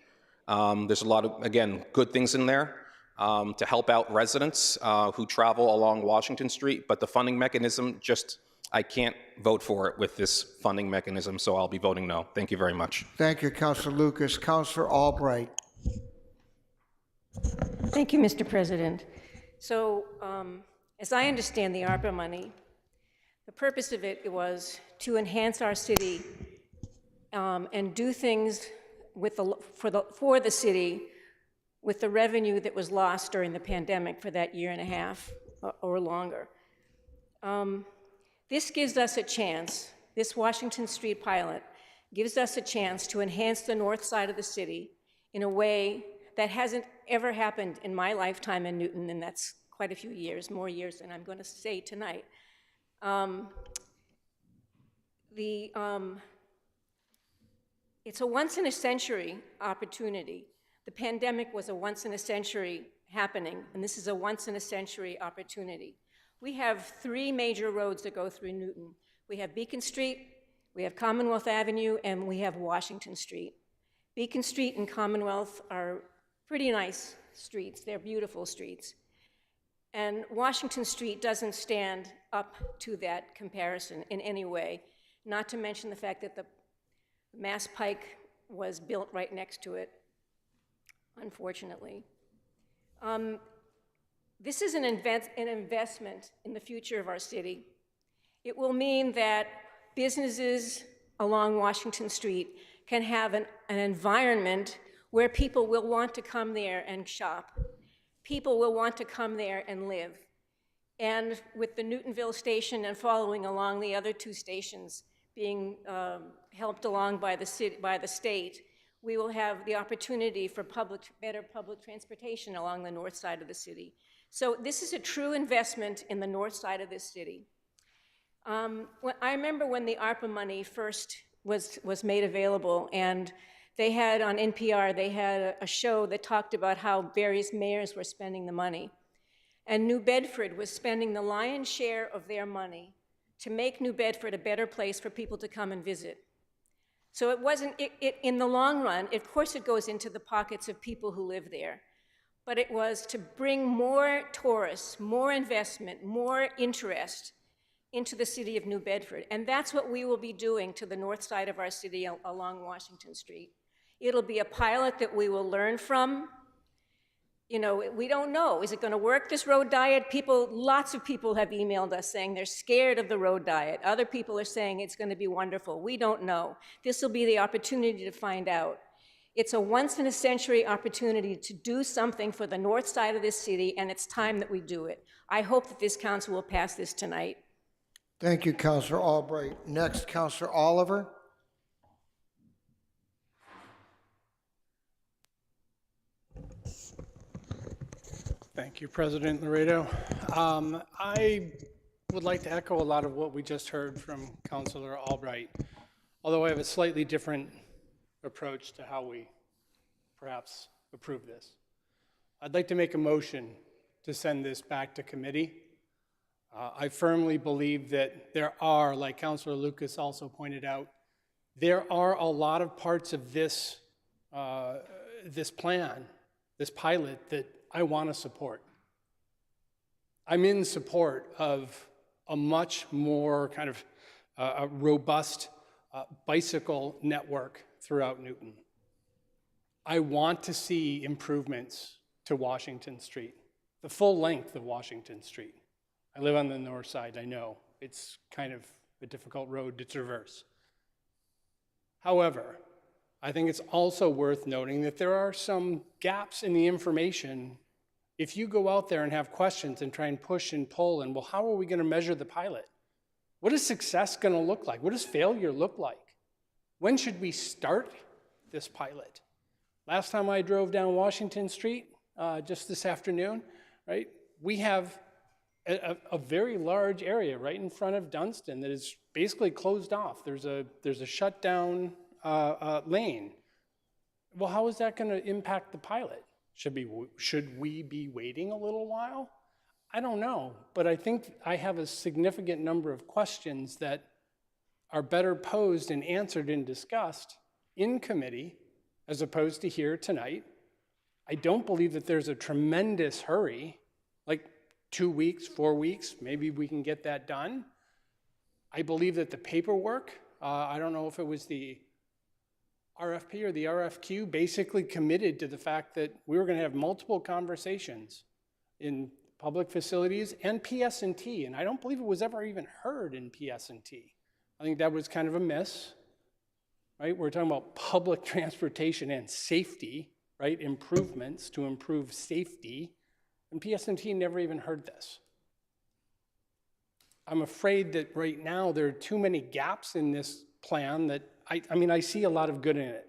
There's a lot of, again, good things in there to help out residents who travel along Washington Street, but the funding mechanism, I can't vote for it with this funding mechanism, so I'll be voting no. Thank you very much. Thank you, Councilor Lucas. Councilor Albright. Thank you, Mr. President. So, as I understand the ARPA money, the purpose of it was to enhance our city and do things for the city with the revenue that was lost during the pandemic for that year and a half or longer. This gives us a chance, this Washington Street pilot gives us a chance to enhance the north side of the city in a way that hasn't ever happened in my lifetime in Newton, and that's quite a few years, more years than I'm going to say tonight. It's a once-in-a-century opportunity. The pandemic was a once-in-a-century happening, and this is a once-in-a-century opportunity. We have 3 major roads that go through Newton. We have Beacon Street, we have Commonwealth Avenue, and we have Washington Street. Beacon Street and Commonwealth are pretty nice streets. They're beautiful streets. And Washington Street doesn't stand up to that comparison in any way, not to mention the fact that the Mass Pike was built right next to it, unfortunately. This is an investment in the future of our city. It will mean that businesses along Washington Street can have an environment where people will want to come there and shop. People will want to come there and live. And with the Newtonville station and following along the other 2 stations being helped along by the state, we will have the opportunity for better public transportation along the north side of the city. So this is a true investment in the north side of this city. I remember when the ARPA money first was made available, and they had on NPR, they had a show that talked about how various mayors were spending the money. And New Bedford was spending the lion's share of their money to make New Bedford a better place for people to come and visit. So it wasn't, in the long run, of course it goes into the pockets of people who live there, but it was to bring more tourists, more investment, more interest into the city of New Bedford. And that's what we will be doing to the north side of our city along Washington Street. It'll be a pilot that we will learn from. You know, we don't know. Is it going to work, this road diet? Lots of people have emailed us saying they're scared of the road diet. Other people are saying it's going to be wonderful. We don't know. This will be the opportunity to find out. It's a once-in-a-century opportunity to do something for the north side of this city, and it's time that we do it. I hope that this council will pass this tonight. Thank you, Councilor Albright. Next, Councilor Oliver. Thank you, President Laredo. I would like to echo a lot of what we just heard from Councilor Albright, although I have a slightly different approach to how we perhaps approve this. I'd like to make a motion to send this back to committee. I firmly believe that there are, like Councilor Lucas also pointed out, there are a lot of parts of this, this plan, this pilot, that I want to support. I'm in support of a much more kind of a robust bicycle network throughout Newton. I want to see improvements to Washington Street, the full length of Washington Street. I live on the north side, I know. It's kind of a difficult road to traverse. However, I think it's also worth noting that there are some gaps in the information. If you go out there and have questions and try and push and pull and, well, how are we going to measure the pilot? What is success going to look like? What does failure look like? When should we start this pilot? Last time I drove down Washington Street, just this afternoon, right, we have a very large area right in front of Dunstan that is basically closed off. There's a shutdown lane. Well, how is that going to impact the pilot? Should we be waiting a little while? I don't know, but I think I have a significant number of questions that are better posed and answered and discussed in committee as opposed to here tonight. I don't believe that there's a tremendous hurry, like 2 weeks, 4 weeks, maybe we can get that done. I believe that the paperwork, I don't know if it was the RFP or the RFQ, basically committed to the fact that we were going to have multiple conversations in public facilities and PS&T, and I don't believe it was ever even heard in PS&T. I think that was kind of a miss, right? We're talking about public transportation and safety, right? Improvements to improve safety, and PS&T never even heard this. I'm afraid that right now there are too many gaps in this plan that I mean, I see a lot of good in it.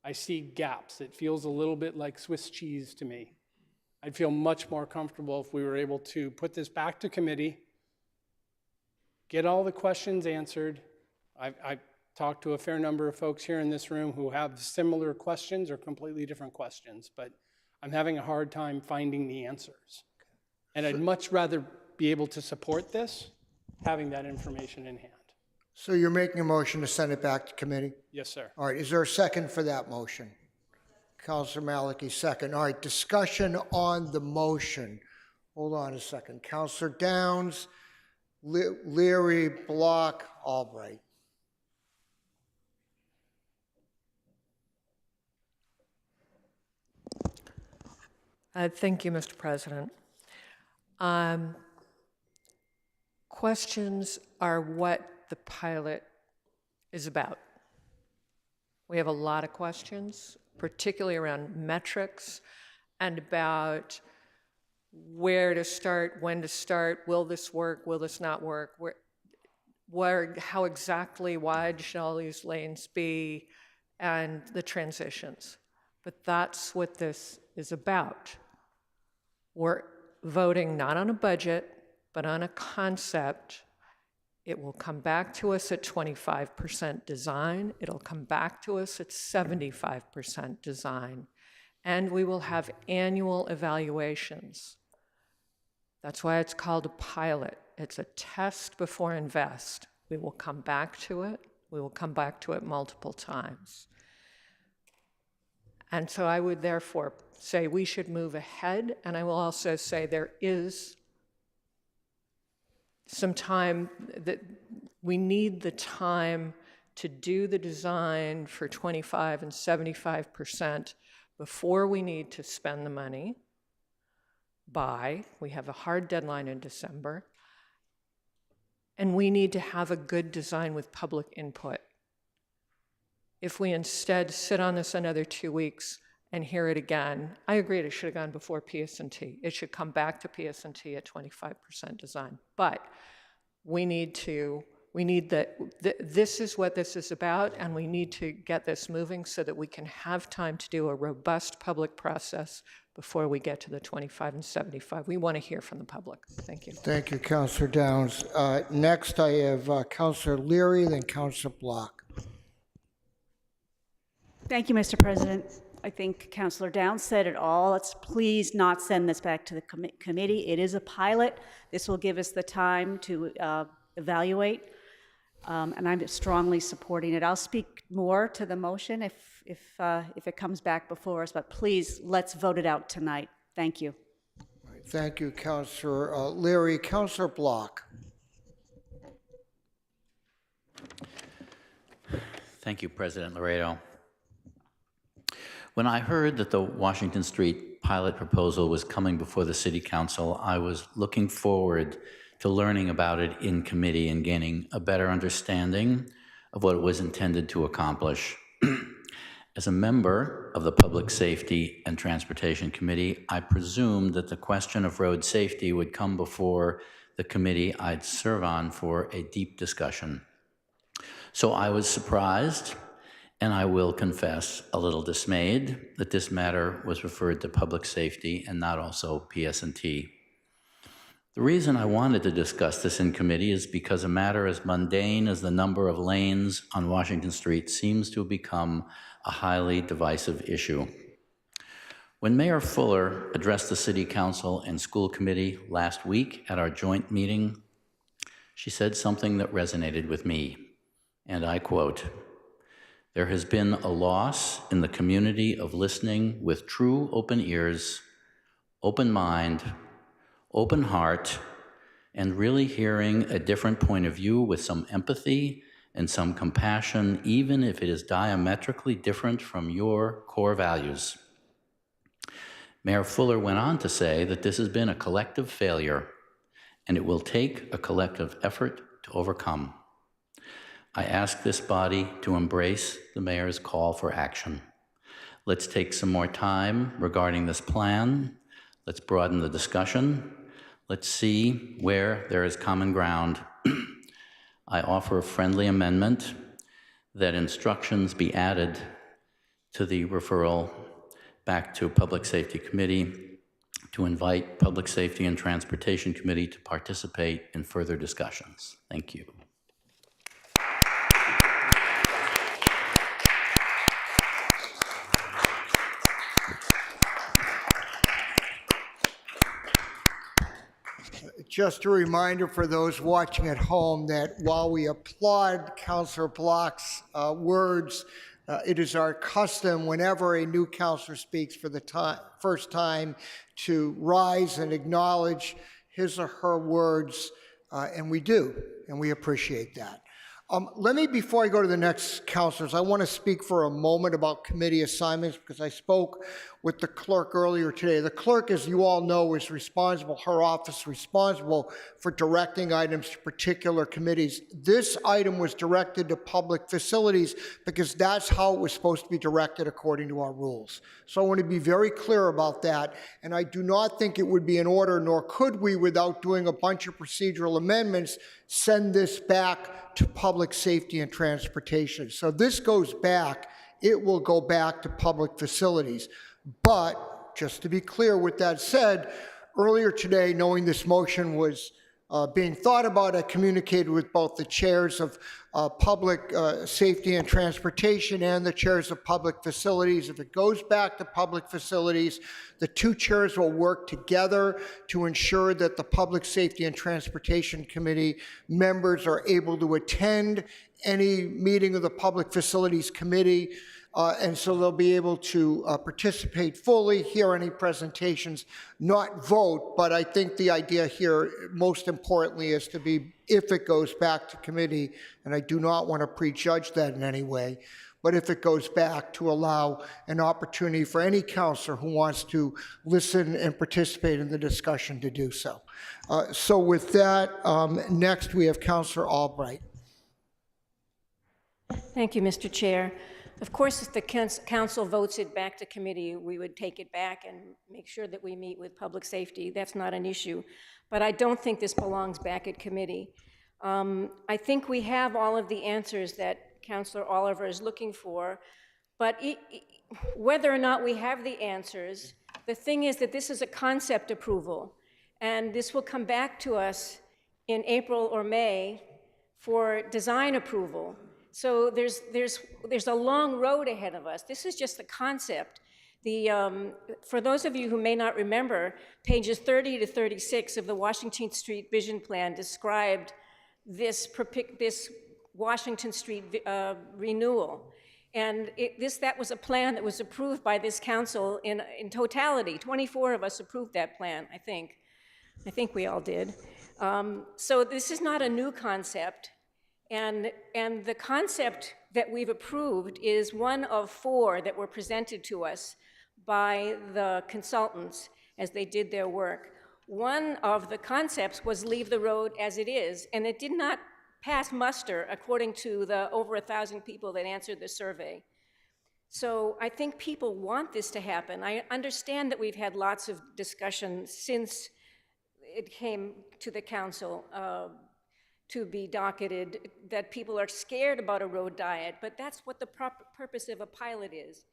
I see gaps. It feels a little bit like Swiss cheese to me. I'd feel much more comfortable if we were able to put this back to committee, get all the questions answered. I've talked to a fair number of folks here in this room who have similar questions or completely different questions, but I'm having a hard time finding the answers. And I'd much rather be able to support this, having that information in hand. So you're making a motion to send it back to committee? Yes, sir. All right, is there a second for that motion? Councilor Malachy, second. All right, discussion on the motion. Hold on a second. Councilor Downs, Leary, Block, Albright. Thank you, Mr. President. Questions are what the pilot is about. We have a lot of questions, particularly around metrics and about where to start, when to start, will this work, will this not work, how exactly wide should all these lanes be, and the transitions. But that's what this is about. We're voting not on a budget, but on a concept. It will come back to us at 25% design. It'll come back to us at 75% design. And we will have annual evaluations. That's why it's called a pilot. It's a test before invest. We will come back to it. We will come back to it multiple times. And so I would therefore say we should move ahead. And I will also say there is some time that we need the time to do the design for 25 and 75% before we need to spend the money. by. We have a hard deadline in December. And we need to have a good design with public input. If we instead sit on this another 2 weeks and hear it again, I agree it should have gone before PS&T. It should come back to PS&T at 25% design. But we need this is what this is about, and we need to get this moving so that we can have time to do a robust public process before we get to the 25 and 75. We want to hear from the public. Thank you. Thank you, Councilor Downs. Next, I have Councilor Leary, then Councilor Block. Thank you, Mr. President. I think Councilor Downs said it all. Let's please not send this back to the committee. It is a pilot. This will give us the time to evaluate, and I'm strongly supporting it. I'll speak more to the motion if it comes back before us, but please, let's vote it out tonight. Thank you. Thank you, Councilor Leary. Councilor Block. Thank you, President Laredo. When I heard that the Washington Street pilot proposal was coming before the City Council, I was looking forward to learning about it in committee and gaining a better understanding of what it was intended to accomplish. As a member of the Public Safety and Transportation Committee, I presumed that the question of road safety would come before the committee I'd serve on for a deep discussion. So I was surprised, and I will confess, a little dismayed that this matter was referred to Public Safety and not also PS&T. The reason I wanted to discuss this in committee is because a matter as mundane as the number of lanes on Washington Street seems to have become a highly divisive issue. When Mayor Fuller addressed the City Council and School Committee last week at our joint meeting, she said something that resonated with me, and I quote, "There has been a loss in the community of listening with true open ears, open mind, open heart, and really hearing a different point of view with some empathy and some compassion, even if it is diametrically different from your core values." Mayor Fuller went on to say that this has been a collective failure, and it will take a collective effort to overcome. I ask this body to embrace the mayor's call for action. Let's take some more time regarding this plan. Let's broaden the discussion. Let's see where there is common ground. I offer a friendly amendment that instructions be added to the referral back to Public Safety Committee to invite Public Safety and Transportation Committee to participate in further discussions. Thank you. Just a reminder for those watching at home that while we applaud Councilor Block's words, it is our custom whenever a new councilor speaks for the first time to rise and acknowledge his or her words, and we do, and we appreciate that. Let me, before I go to the next councilors, I want to speak for a moment about committee assignments because I spoke with the clerk earlier today. The clerk, as you all know, is responsible, her office is responsible for directing items to particular committees. This item was directed to public facilities because that's how it was supposed to be directed according to our rules. So I want to be very clear about that, and I do not think it would be in order, nor could we, without doing a bunch of procedural amendments, send this back to Public Safety and Transportation. So this goes back, it will go back to public facilities. But just to be clear with that said, earlier today, knowing this motion was being thought about, I communicated with both the chairs of Public Safety and Transportation and the chairs of public facilities. If it goes back to public facilities, the two chairs will work together to ensure that the Public Safety and Transportation Committee members are able to attend any meeting of the Public Facilities Committee. And so they'll be able to participate fully, hear any presentations, not vote. But I think the idea here, most importantly, is to be, if it goes back to committee, and I do not want to prejudge that in any way, but if it goes back, to allow an opportunity for any counselor who wants to listen and participate in the discussion to do so. So with that, next we have Counselor Albright. Thank you, Mr. Chair. Of course, if the council votes it back to committee, we would take it back and make sure that we meet with public safety. That's not an issue. But I don't think this belongs back at committee. I think we have all of the answers that Councilor Oliver is looking for, but whether or not we have the answers, the thing is that this is a concept approval, and this will come back to us in April or May for design approval. So there's a long road ahead of us. This is just the concept. For those of you who may not remember, pages 30 to 36 of the Washington Street Vision Plan described this Washington Street renewal. And that was a plan that was approved by this council in totality. 24 of us approved that plan, I think. I think we all did. So this is not a new concept. And the concept that we've approved is one of 4 that were presented to us by the consultants as they did their work. One of the concepts was leave the road as it is, and it did not pass muster according to the over 1,000 people that answered the survey. So I think people want this to happen. I understand that we've had lots of discussion since it came to the council to be docketed, that people are scared about a road diet, but that's what the purpose of a pilot is.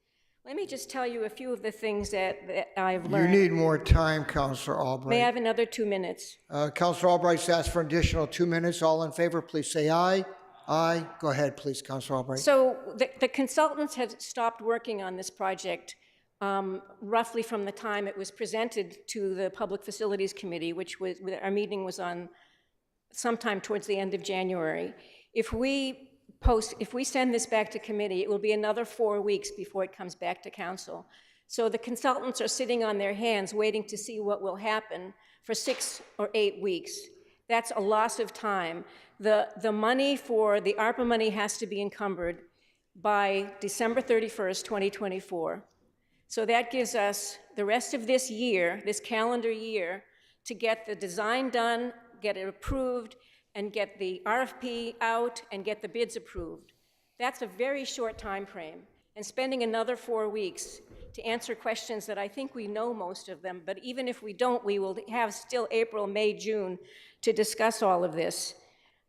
Let me just tell you a few of the things that I've learned. You need more time, Counselor Albright. May I have another 2 minutes? Counselor Albright's asked for an additional 2 minutes. All in favor, please say aye. Aye. Go ahead, please, Counselor Albright. So the consultants have stopped working on this project roughly from the time it was presented to the Public Facilities Committee, which was, our meeting was on sometime towards the end of January. If we send this back to committee, it will be another 4 weeks before it comes back to council. So the consultants are sitting on their hands waiting to see what will happen for 6 or 8 weeks. That's a loss of time. The money for the ARPA money has to be encumbered by December 31st, 2024. So that gives us the rest of this year, this calendar year, to get the design done, get it approved, and get the RFP out and get the bids approved. That's a very short time frame. And spending another 4 weeks to answer questions that I think we know most of them, but even if we don't, we will have still April, May, June to discuss all of this.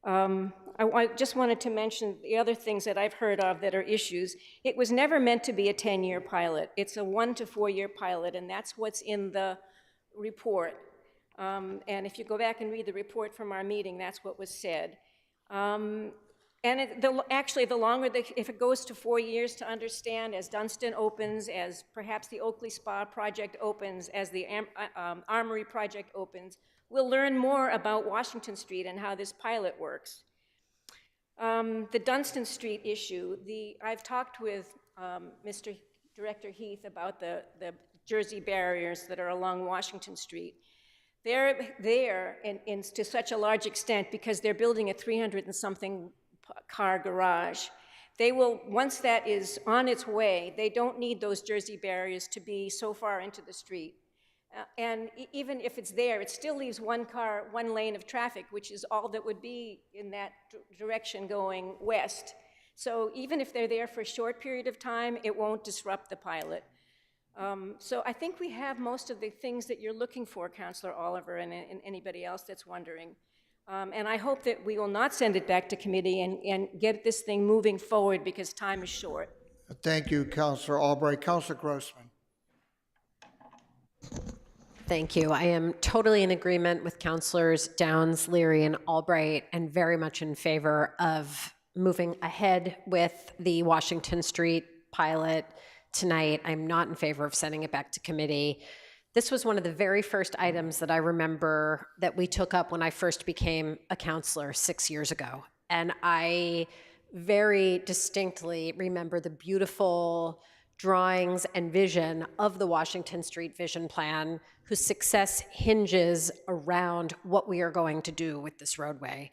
I just wanted to mention the other things that I've heard of that are issues. It was never meant to be a 10-year pilot. It's a 1 to 4 year pilot, and that's what's in the report. And if you go back and read the report from our meeting, that's what was said. Actually, the longer, if it goes to 4 years to understand, as Dunstan opens, as perhaps the Oakley Spa project opens, as the Armory project opens, we'll learn more about Washington Street and how this pilot works. The Dunstan Street issue, I've talked with Mr. Director Heath about the Jersey barriers that are along Washington Street. They're there to such a large extent because they're building a 300 and something car garage. They will, once that is on its way, they don't need those Jersey barriers to be so far into the street. And even if it's there, it still leaves one lane of traffic, which is all that would be in that direction going west. So even if they're there for a short period of time, it won't disrupt the pilot. So I think we have most of the things that you're looking for, Councilor Oliver, and anybody else that's wondering. And I hope that we will not send it back to committee and get this thing moving forward because time is short. Thank you, Councilor Albright. Councilor Grossman. Thank you. I am totally in agreement with Councilors Downs, Leary, and Albright, and very much in favor of moving ahead with the Washington Street pilot tonight. I'm not in favor of sending it back to committee. This was one of the very first items that I remember that we took up when I first became a counselor 6 years ago. And I very distinctly remember the beautiful drawings and vision of the Washington Street Vision Plan, whose success hinges around what we are going to do with this roadway.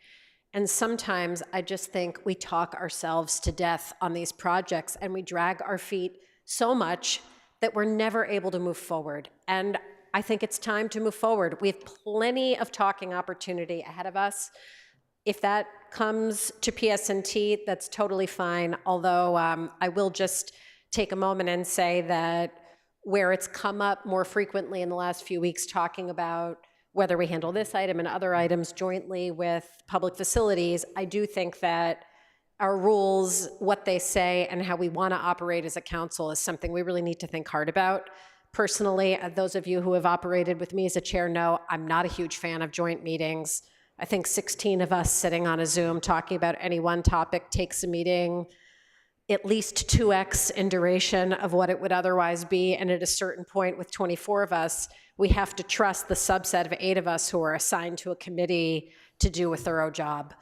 And sometimes I just think we talk ourselves to death on these projects and we drag our feet so much that we're never able to move forward. And I think it's time to move forward. We have plenty of talking opportunity ahead of us. If that comes to PSNT, that's totally fine. Although I will just take a moment and say that where it's come up more frequently in the last few weeks, talking about whether we handle this item and other items jointly with public facilities, I do think that our rules, what they say, and how we want to operate as a council is something we really need to think hard about. Personally, those of you who have operated with me as a chair know I'm not a huge fan of joint meetings. I think 16 of us sitting on a Zoom talking about any one topic takes a meeting at least 2x in duration of what it would otherwise be. And at a certain point with 24 of us, we have to trust the subset of 8 of us who are assigned to a committee to do a thorough job.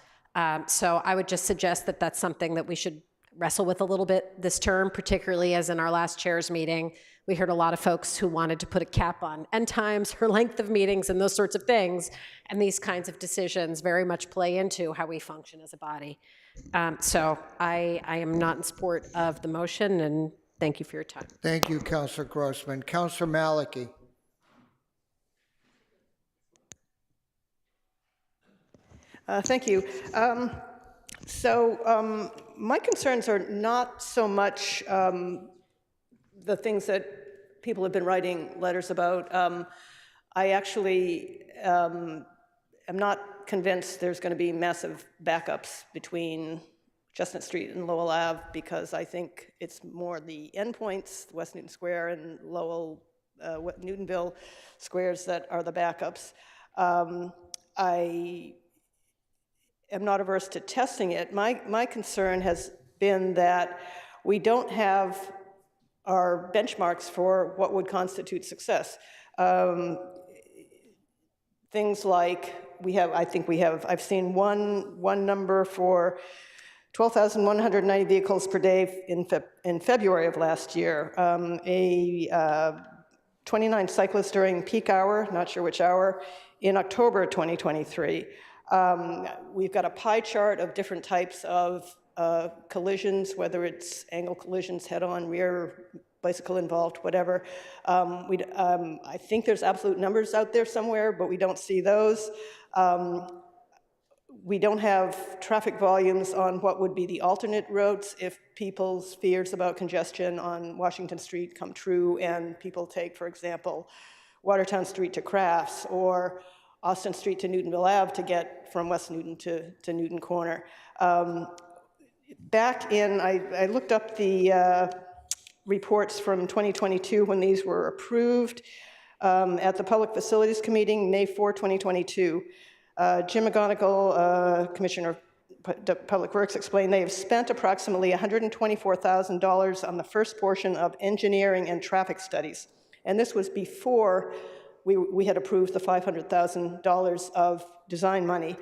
So I would just suggest that that's something that we should wrestle with a little bit this term, particularly as in our last chairs meeting, we heard a lot of folks who wanted to put a cap on end times or length of meetings and those sorts of things. And these kinds of decisions very much play into how we function as a body. So I am not in support of the motion, and thank you for your time. Thank you, Councilor Grossman. Councilor Maliki. Thank you. My concerns are not so much the things that people have been writing letters about. I actually am not convinced there's going to be massive backups between Chestnut Street and Lowell Ave, because I think it's more the endpoints, West Newton Square and Lowell, Newtonville squares that are the backups. I am not averse to testing it. My concern has been that we don't have our benchmarks for what would constitute success. Things like I've seen one number for 12,190 vehicles per day in February of last year. 29 cyclists during peak hour, not sure which hour, in October 2023. We've got a pie chart of different types of collisions, whether it's angle collisions, head-on, rear, bicycle involved, whatever. I think there's absolute numbers out there somewhere, but we don't see those. We don't have traffic volumes on what would be the alternate routes if people's fears about congestion on Washington Street come true and people take, for example, Watertown Street to Crafts or Austin Street to Newtonville Ave to get from West Newton to Newton Corner. I looked up the reports from 2022 when these were approved at the Public Facilities Committee, May 4, 2022. Jim McGonigal, Commissioner of Public Works, explained they have spent approximately $124,000 on the first portion of engineering and traffic studies. And this was before we had approved the $500,000 of design money.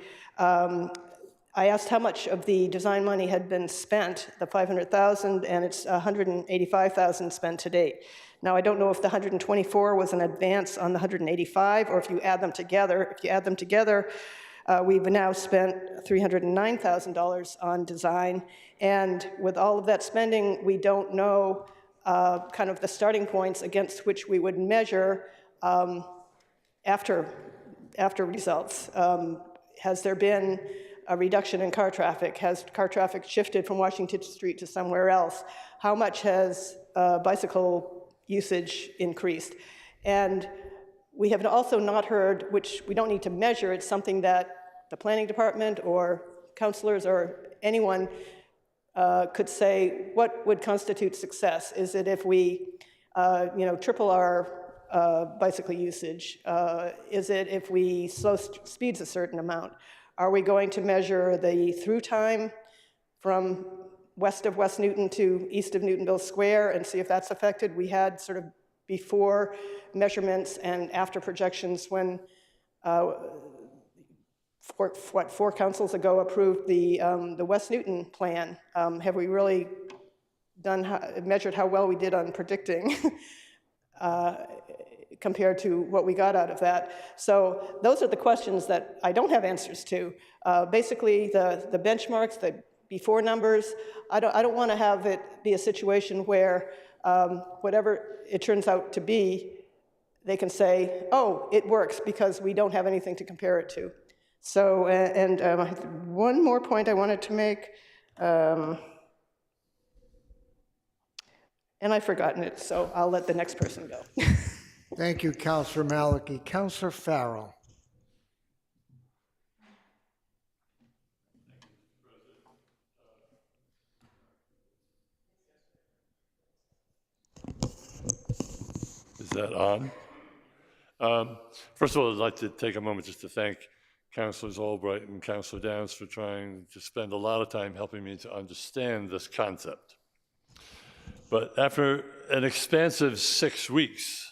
I asked how much of the design money had been spent, the $500,000, and it's $185,000 spent to date. Now, I don't know if the 124 was an advance on the 185, or if you add them together. If you add them together, we've now spent $309,000 on design. And with all of that spending, we don't know kind of the starting points against which we would measure after results. Has there been a reduction in car traffic? Has car traffic shifted from Washington Street to somewhere else? How much has bicycle usage increased? And we have also not heard, which we don't need to measure, it's something that the planning department or councilors or anyone could say, what would constitute success? Is it if we triple our bicycle usage? Is it if we slow speeds a certain amount? Are we going to measure the through time from west of West Newton to east of Newtonville Square and see if that's affected? We had sort of before measurements and after projections when, four councils ago approved the West Newton plan. Have we really measured how well we did on predicting compared to what we got out of that. So those are the questions that I don't have answers to. Basically, the benchmarks, the before numbers, I don't want to have it be a situation where whatever it turns out to be, they can say, oh, it works because we don't have anything to compare it to. So, one more point I wanted to make, and I've forgotten it, so I'll let the next person go. Thank you, Councilor Malachy. Councilor Farrell. Is that on? First of all, I'd like to take a moment just to thank Councilors Albright and Councilor Downs for trying to spend a lot of time helping me to understand this concept. But after an expansive 6 weeks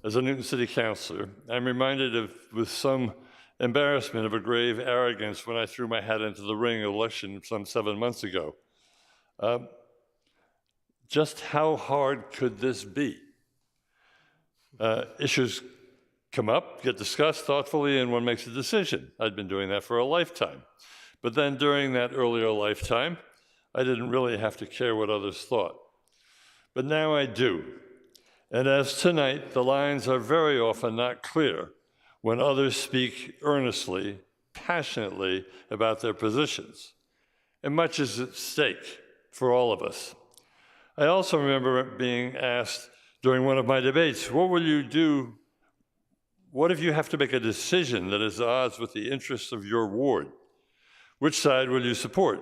as a Newton City Councilor, I'm reminded with some embarrassment of a grave arrogance when I threw my hat into the ring election some 7 months ago. Just how hard could this be? Issues come up, get discussed thoughtfully, and one makes a decision. I'd been doing that for a lifetime. But then during that earlier lifetime, I didn't really have to care what others thought. But now I do. And as tonight, the lines are very often not clear when others speak earnestly, passionately about their positions. And much is at stake for all of us. I also remember being asked during one of my debates, what will you do? What if you have to make a decision that is at odds with the interests of your ward? Which side will you support?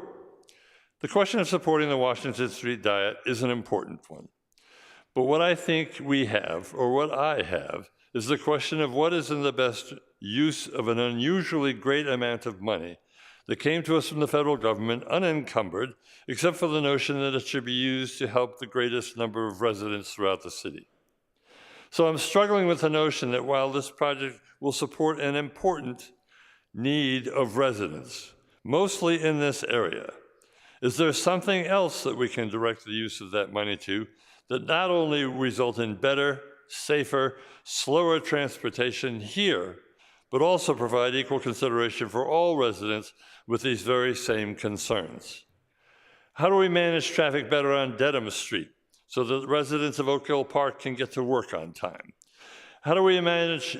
The question of supporting the Washington Street Diet is an important one. But what I think we have, or what I have, is the question of what is in the best use of an unusually great amount of money that came to us from the federal government unencumbered, except for the notion that it should be used to help the greatest number of residents throughout the city. So I'm struggling with the notion that while this project will support an important need of residents, mostly in this area, is there something else that we can direct the use of that money to that not only result in better, safer, slower transportation here, but also provide equal consideration for all residents with these very same concerns? How do we manage traffic better on Dedham Street so that residents of Oak Hill Park can get to work on time? How do we manage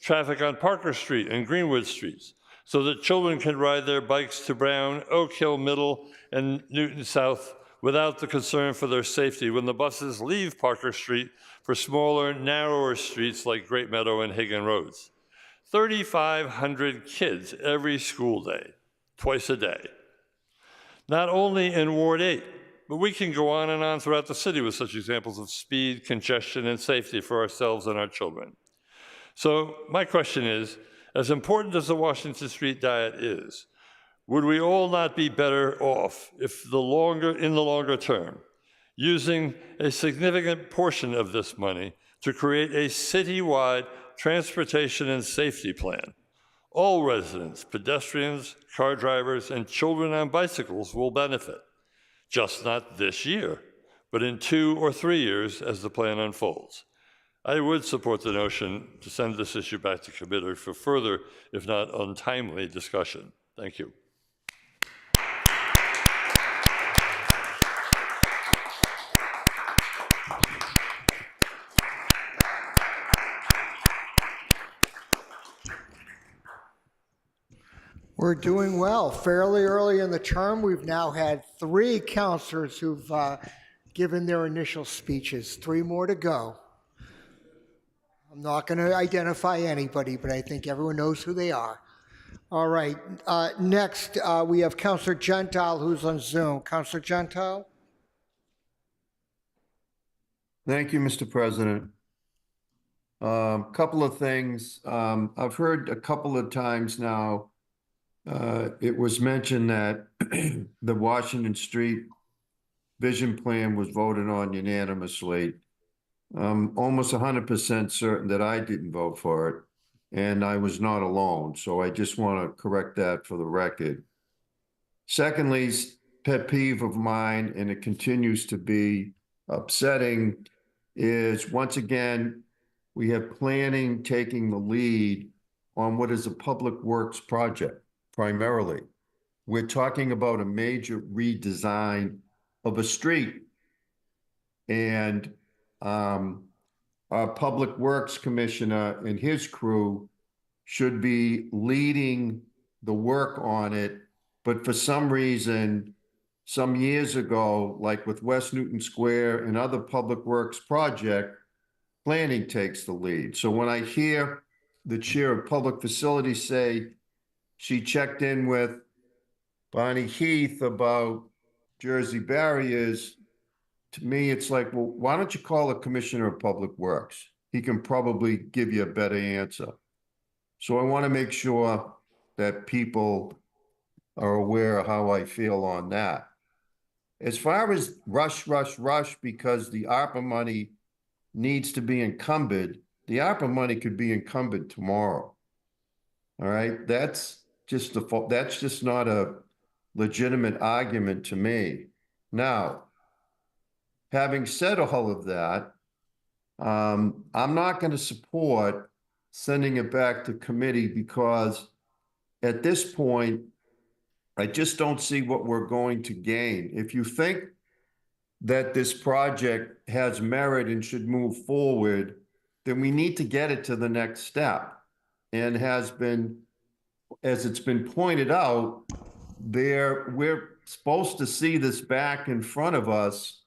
traffic on Parker Street and Greenwood Streets so that children can ride their bikes to Brown, Oak Hill Middle, and Newton South without the concern for their safety when the buses leave Parker Street for smaller, narrower streets like Great Meadow and Hagan Roads? 3,500 kids every school day, twice a day. Not only in Ward 8, but we can go on and on throughout the city with such examples of speed, congestion, and safety for ourselves and our children. So my question is, as important as the Washington Street Diet is, would we all not be better off if in the longer term, using a significant portion of this money to create a citywide transportation and safety plan? All residents, pedestrians, car drivers, and children on bicycles will benefit, just not this year, but in 2 or 3 years as the plan unfolds. I would support the notion to send this issue back to committee for further, if not untimely, discussion. Thank you. We're doing well. Fairly early in the term, we've now had 3 councilors who've given their initial speeches. 3 more to go. I'm not going to identify anybody, but I think everyone knows who they are. All right. Next, we have Councilor Gentile, who's on Zoom. Councilor Gentile. Thank you, Mr. President. Couple of things. I've heard a couple of times now, it was mentioned that the Washington Street Vision Plan was voted on unanimously. I'm almost 100% certain that I didn't vote for it, and I was not alone. So I just want to correct that for the record. Secondly, pet peeve of mine, and it continues to be upsetting, is once again, we have planning taking the lead on what is a public works project primarily. We're talking about a major redesign of a street. And our Public Works Commissioner and his crew should be leading the work on it. But for some reason, some years ago, like with West Newton Square and other public works project, planning takes the lead. So when I hear the chair of public facilities say she checked in with Bonnie Heath about Jersey barriers, to me, it's like, well, why don't you call the Commissioner of Public Works? He can probably give you a better answer. So I want to make sure that people are aware of how I feel on that. As far as rush because the ARPA money needs to be encumbered, the ARPA money could be encumbered tomorrow. All right, that's just not a legitimate argument to me. Now, having said all of that, I'm not going to support sending it back to committee because at this point, I just don't see what we're going to gain. If you think that this project has merit and should move forward, then we need to get it to the next step. And as it's been pointed out, we're supposed to see this back in front of us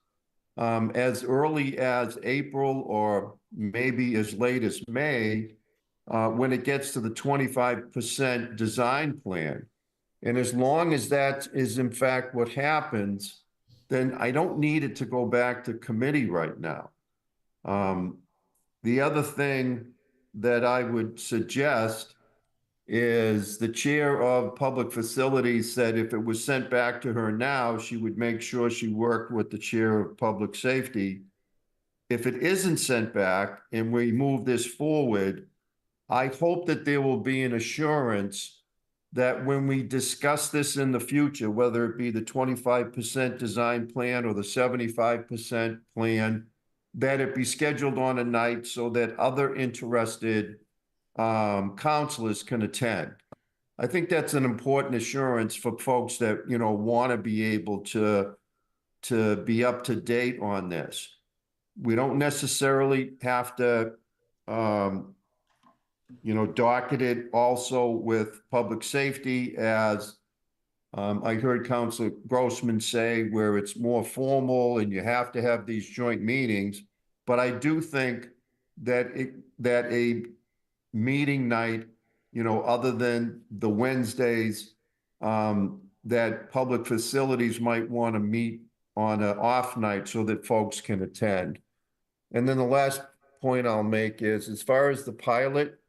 as early as April or maybe as late as May when it gets to the 25% design plan. And as long as that is in fact what happens, then I don't need it to go back to committee right now. The other thing that I would suggest is the chair of public facilities said if it was sent back to her now, she would make sure she worked with the chair of public safety. If it isn't sent back and we move this forward, I hope that there will be an assurance that when we discuss this in the future, whether it be the 25% design plan or the 75% plan, that it be scheduled on a night so that other interested counselors can attend. I think that's an important assurance for folks that, you know, want to be able to be up to date on this. We don't necessarily have to, docket it also with public safety, as I heard Councilor Grossman say, where it's more formal and you have to have these joint meetings. But I do think that a meeting night, other than the Wednesdays, that public facilities might want to meet on an off night so that folks can attend. And then the last point I'll make is, as far as the pilot,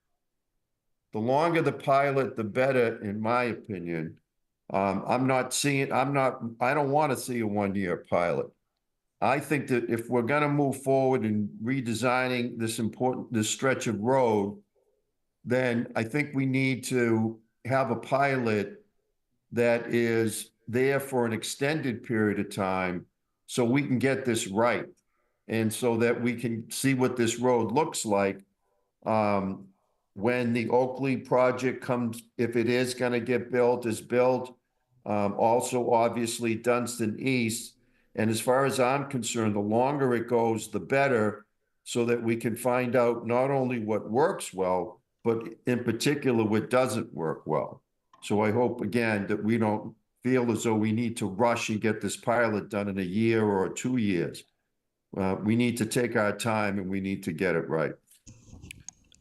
the longer the pilot, the better, in my opinion. I don't want to see a one-year pilot. I think that if we're going to move forward in redesigning this stretch of road, then I think we need to have a pilot that is there for an extended period of time so we can get this right. And so that we can see what this road looks like when the Oakley project comes, if it is going to get built, is built. Also, obviously, Dunstan East. And as far as I'm concerned, the longer it goes, the better, so that we can find out not only what works well, but in particular, what doesn't work well. So I hope, again, that we don't feel as though we need to rush and get this pilot done in a year or 2 years. We need to take our time and we need to get it right.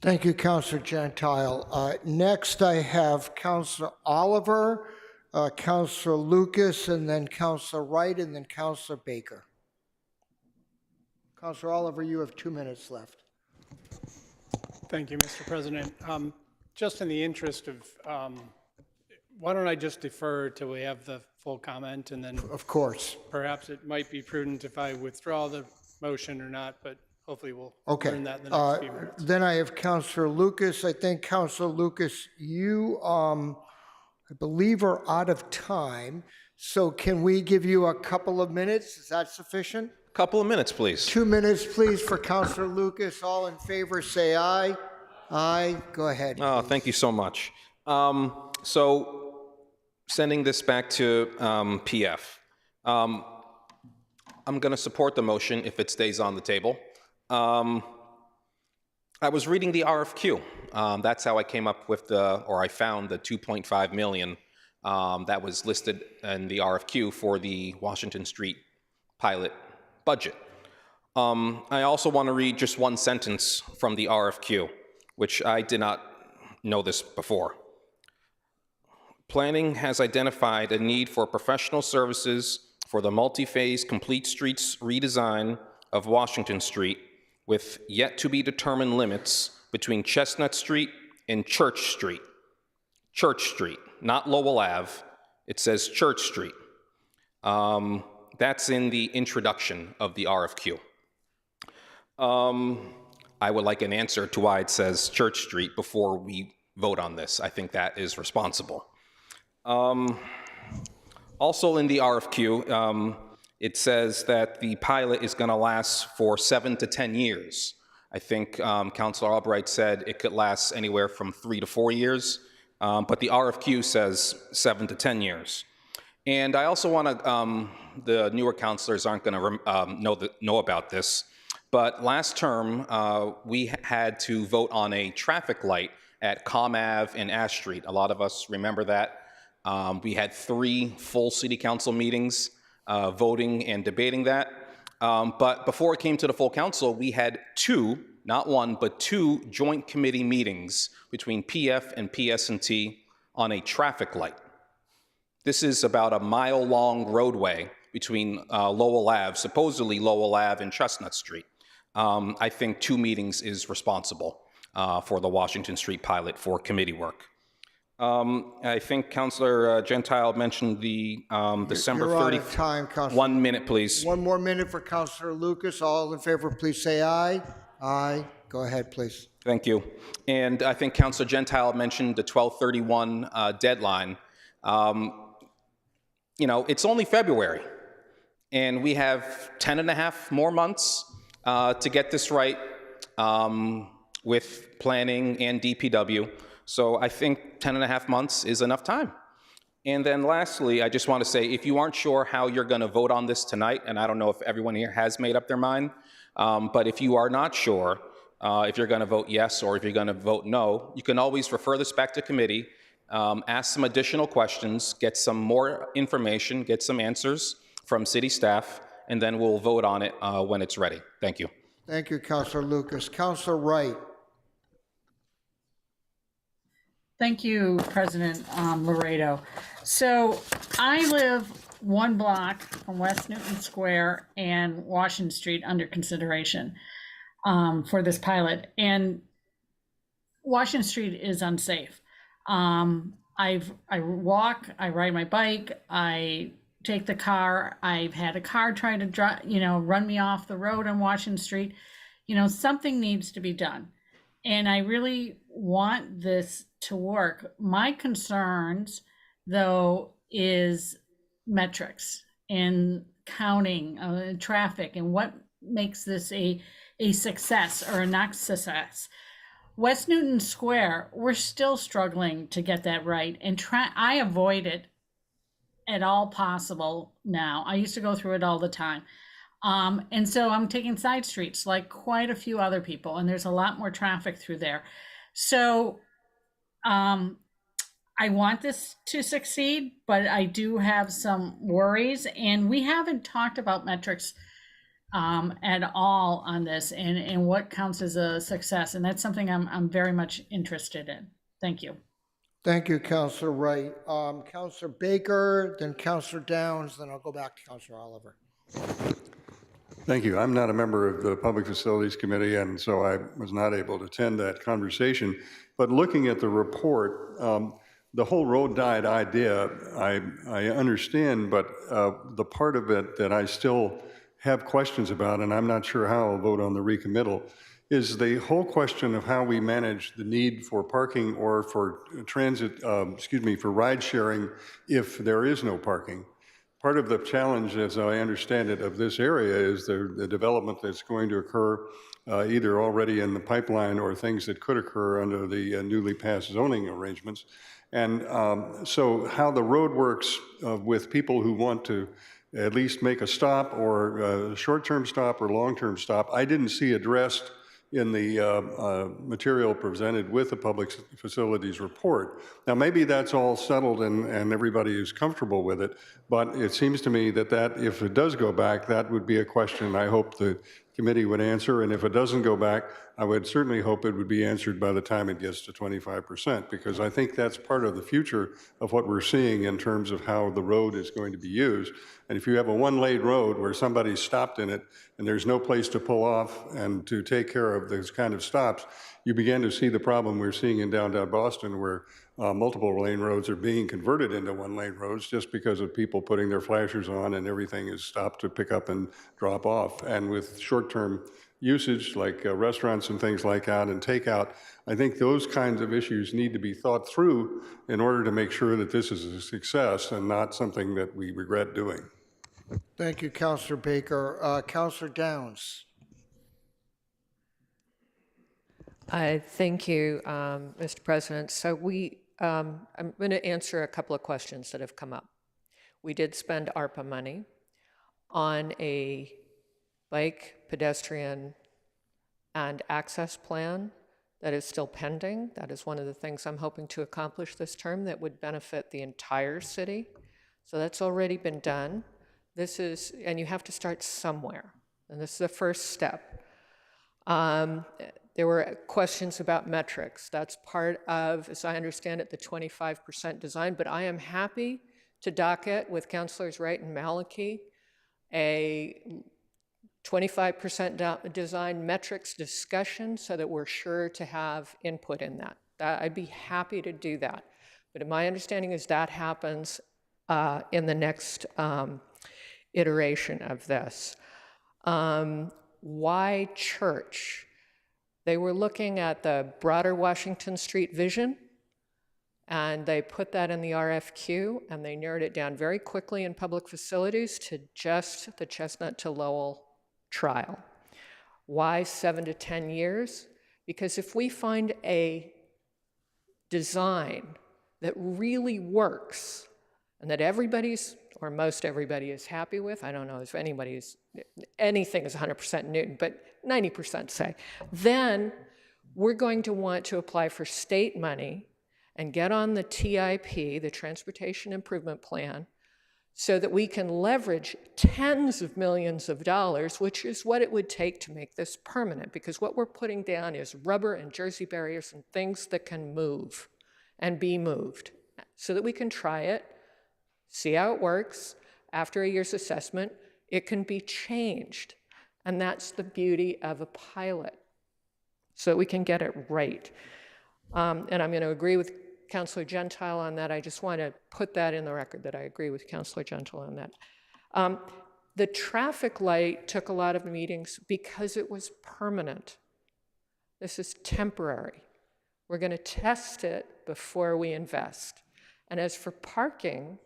Thank you, Councilor Gentile. Next, I have Councilor Oliver, Councilor Lucas, and then Councilor Wright, and then Councilor Baker. Councilor Oliver, you have 2 minutes left. Thank you, Mr. President. Just in the interest of, why don't I just defer till we have the full comment, and then Of course. perhaps it might be prudent if I withdraw the motion or not, but hopefully we'll Okay. learn that in the next few minutes. Then I have Councilor Lucas. I think, Councilor Lucas, you, I believe, are out of time. So can we give you a couple of minutes? Is that sufficient? Couple of minutes, please. 2 minutes, please, for Councilor Lucas. All in favor, say aye. Aye. Go ahead. Oh, thank you so much. So sending this back to PF. I'm going to support the motion if it stays on the table. I was reading the RFQ. That's how I came up with I found the 2.5 million that was listed in the RFQ for the Washington Street pilot budget. I also want to read just one sentence from the RFQ, which I did not know this before. Planning has identified a need for professional services for the multi-phase complete streets redesign of Washington Street with yet to be determined limits between Chestnut Street and Church Street. Church Street, not Lowell Ave. It says Church Street. That's in the introduction of the RFQ. I would like an answer to why it says Church Street before we vote on this. I think that is responsible. Also in the RFQ, it says that the pilot is going to last for 7 to 10 years. I think Councilor Albright said it could last anywhere from 3 to 4 years, but the RFQ says 7 to 10 years. And I also want to, the newer councilors aren't going to know about this, but last term we had to vote on a traffic light at Com Ave and Ash Street. A lot of us remember that. We had 3 full city council meetings voting and debating that. But before it came to the full council, we had 2, not 1, but 2 joint committee meetings between PF and PS&T on a traffic light. This is about a mile-long roadway between Lowell Ave, supposedly Lowell Ave and Chestnut Street. I think 2 meetings is responsible for the Washington Street pilot for committee work. I think Councilor Gentile mentioned the December 30th. You're out of time, Councilor. 1 minute, please. 1 more minute for Councilor Lucas. All in favor, please say aye. Aye. Go ahead, please. Thank you. And I think Councilor Gentile mentioned the 12/31 deadline. You know, it's only February, and we have 10 and a half more months to get this right with planning and DPW. So I think 10 and a half months is enough time. And then lastly, I just want to say, if you aren't sure how you're going to vote on this tonight, and I don't know if everyone here has made up their mind, but if you are not sure if you're going to vote yes or if you're going to vote no, you can always refer this back to committee, ask some additional questions, get some more information, get some answers from city staff, and then we'll vote on it when it's ready. Thank you. Thank you, Councilor Lucas. Councilor Wright. Thank you, President Laredo. So I live 1 block from West Newton Square and Washington Street under consideration for this pilot. And Washington Street is unsafe. I walk, I ride my bike, I take the car. I've had a car try to run me off the road on Washington Street. Something needs to be done. And I really want this to work. My concerns, though, is metrics and counting traffic and what makes this a success or a not success. West Newton Square, we're still struggling to get that right. And I avoid it at all possible now. I used to go through it all the time. And so I'm taking side streets like quite a few other people, and there's a lot more traffic through there. So I want this to succeed, but I do have some worries, and we haven't talked about metrics at all on this and what counts as a success. And that's something I'm very much interested in. Thank you. Thank you, Councilor Wright. Councilor Baker, then Councilor Downs, then I'll go back to Councilor Oliver. Thank you. I'm not a member of the Public Facilities Committee, and so I was not able to attend that conversation. But looking at the report, the whole road diet idea, I understand, but the part of it that I still have questions about, and I'm not sure how I'll vote on the recommittal, is the whole question of how we manage the need for parking or for transit, for ride sharing if there is no parking. part of the challenge, as I understand it, of this area is the development that's going to occur either already in the pipeline or things that could occur under the newly passed zoning arrangements. And so how the road works with people who want to at least make a stop or a short-term stop or long-term stop, I didn't see addressed in the material presented with the public facilities report. Now, maybe that's all settled and everybody is comfortable with it, but it seems to me that if it does go back, that would be a question I hope the committee would answer. And if it doesn't go back, I would certainly hope it would be answered by the time it gets to 25%, because I think that's part of the future of what we're seeing in terms of how the road is going to be used. And if you have a one-lane road where somebody's stopped in it and there's no place to pull off and to take care of those kind of stops, you begin to see the problem we're seeing in downtown Boston, where multiple lane roads are being converted into one-lane roads just because of people putting their flashers on and everything is stopped to pick up and drop off. And with short-term usage like restaurants and things like that and takeout, I think those kinds of issues need to be thought through in order to make sure that this is a success and not something that we regret doing. Thank you, Councilor Baker. Councilor Downs. Thank you, Mr. President. So I'm going to answer a couple of questions that have come up. We did spend ARPA money on a bike, pedestrian, and access plan that is still pending. That is one of the things I'm hoping to accomplish this term that would benefit the entire city. So that's already been done. And you have to start somewhere, and this is the first step. There were questions about metrics. That's part of, as I understand it, the 25% design, but I am happy to docket with Councilors Wright and Malachy a 25% design metrics discussion so that we're sure to have input in that. I'd be happy to do that. But my understanding is that happens in the next iteration of this. Why church? They were looking at the broader Washington Street vision, and they put that in the RFQ, and they narrowed it down very quickly in public facilities to just the Chestnut to Lowell trial. Why 7 to 10 years? Because if we find a design that really works and that everybody's, or most everybody is happy with, I don't know if anything is 100% Newton, but 90% say, then we're going to want to apply for state money and get on the TIP, the Transportation Improvement Plan, so that we can leverage tens of millions of dollars, which is what it would take to make this permanent, because what we're putting down is rubber and jersey barriers and things that can move and be moved, so that we can try it, see how it works. After a year's assessment, it can be changed. And that's the beauty of a pilot, so that we can get it right. And I'm going to agree with Councilor Gentile on that. I just want to put that in the record that I agree with Councilor Gentile on that. The traffic light took a lot of meetings because it was permanent. This is temporary. We're going to test it before we invest. And as for parking,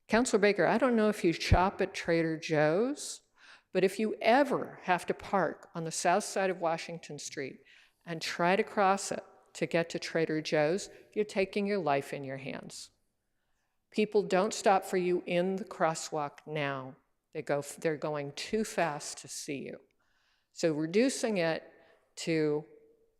Councilor Baker, I don't know if you shop at Trader Joe's, but if you ever have to park on the south side of Washington Street and try to cross it to get to Trader Joe's, you're taking your life in your hands. People don't stop for you in the crosswalk now. They're going too fast to see you. So reducing it to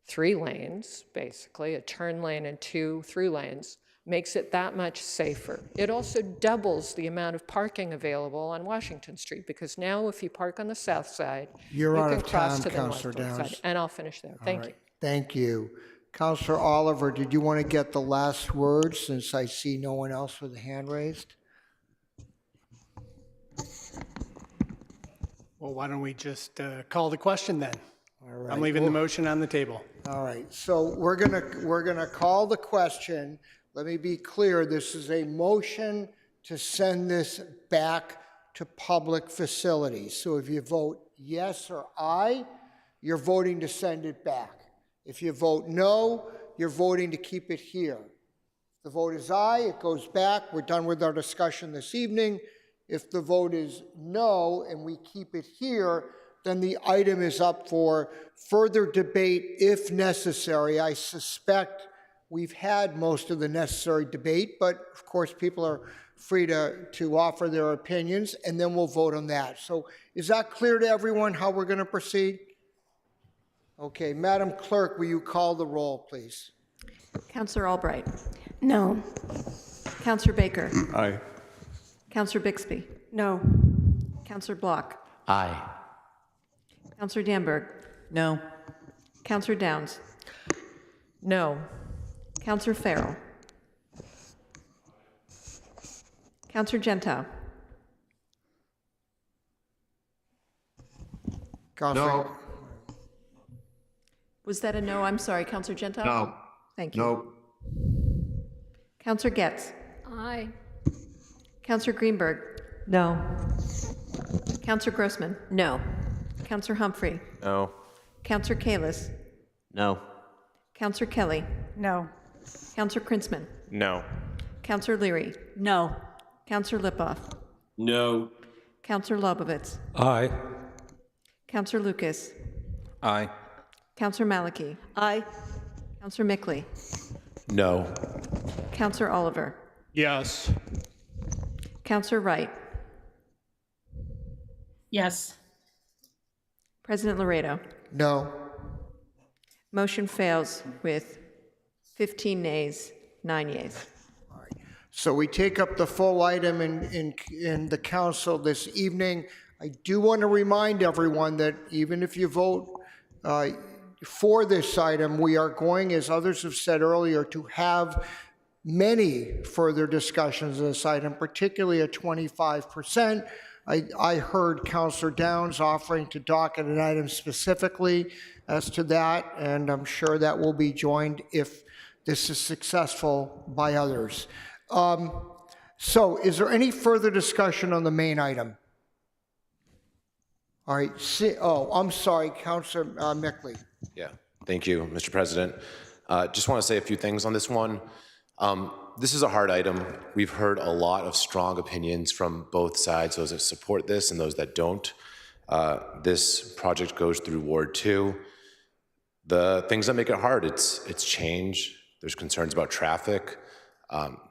3 lanes, basically, a turn lane and 2 through lanes, makes it that much safer. It also doubles the amount of parking available on Washington Street, because now if you park on the south side, You're you out can of cross time, to the Councilor north Downs. side. And I'll finish there. Thank you. Thank you. Councilor Oliver, did you want to get the last word since I see no one else with a hand raised? Well, why don't we just call the question then? All right. I'm leaving the motion on the table. All right, so we're gonna call the question. Let me be clear, this is a motion to send this back to public facilities. So if you vote yes or aye, you're voting to send it back. If you vote no, you're voting to keep it here. the vote is aye, it goes back. We're done with our discussion this evening. If the vote is no and we keep it here, then the item is up for further debate if necessary. I suspect we've had most of the necessary debate, but of course people are free to offer their opinions, and then we'll vote on that. So is that clear to everyone how we're going to proceed? Okay, Madam Clerk, will you call the roll, please? Counselor Albright. No. Counselor Baker. Aye. Counselor Bixby. No. Counselor Block. Aye. Counselor Danberg. No. Counselor Downs. No. Counselor Farrell. Counselor Gentile. Counselor. No. Was that a no? I'm sorry, Counselor Gentile? No. Thank you. No. Counselor Getz. Aye. Counselor Greenberg. No. Counselor Grossman. No. Counselor Humphrey. No. Counselor Kalis. No. Counselor Kelly. No. Counselor Krinsman. No. Counselor Leary. No. Counselor Lipoff. No. Counselor Lobovitz. Aye. Counselor Lucas. Aye. Counselor Maliki. Aye. Counselor Mickley. No. Counselor Oliver. Yes. Counselor Wright. Yes. President Laredo. No. Motion fails with 15 nays, 9 yeas. So we take up the full item in the council this evening. I do want to remind everyone that even if you vote for this item, we are going, as others have said earlier, to have many further discussions of this item, particularly at 25%. I heard Councillor Downs offering to docket an item specifically as to that, and I'm sure that will be joined if this is successful by others. So is there any further discussion on the main item? All right, I'm sorry, Councillor Mickley. Yeah, thank you, Mr. President. Just want to say a few things on this one. This is a hard item. We've heard a lot of strong opinions from both sides, those that support this and those that don't. This project goes through Ward 2. The things that make it hard, it's change. There's concerns about traffic.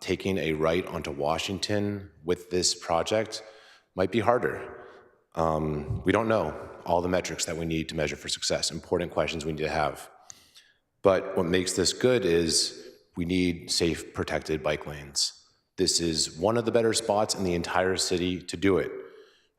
Taking a right onto Washington with this project might be harder. We don't know all the metrics that we need to measure for success, important questions we need to have. But what makes this good is we need safe, protected bike lanes. This is one of the better spots in the entire city to do it.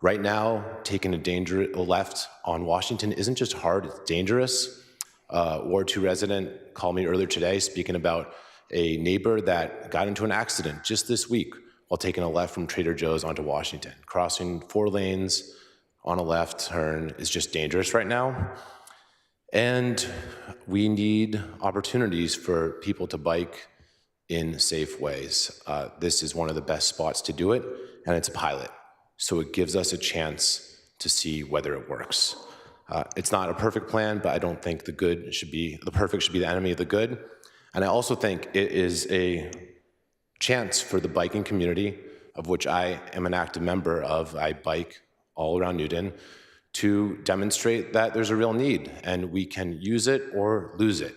Right now, taking a left on Washington isn't just hard, it's dangerous. Ward 2 resident called me earlier today speaking about a neighbor that got into an accident just this week while taking a left from Trader Joe's onto Washington. Crossing 4 lanes on a left turn is just dangerous right now. And we need opportunities for people to bike in safe ways. This is one of the best spots to do it, and it's a pilot. So it gives us a chance to see whether it works. It's not a perfect plan, but I don't think the perfect should be the enemy of the good. And I also think it is a chance for the biking community, of which I am an active member of. I bike all around Newton, to demonstrate that there's a real need and we can use it or lose it.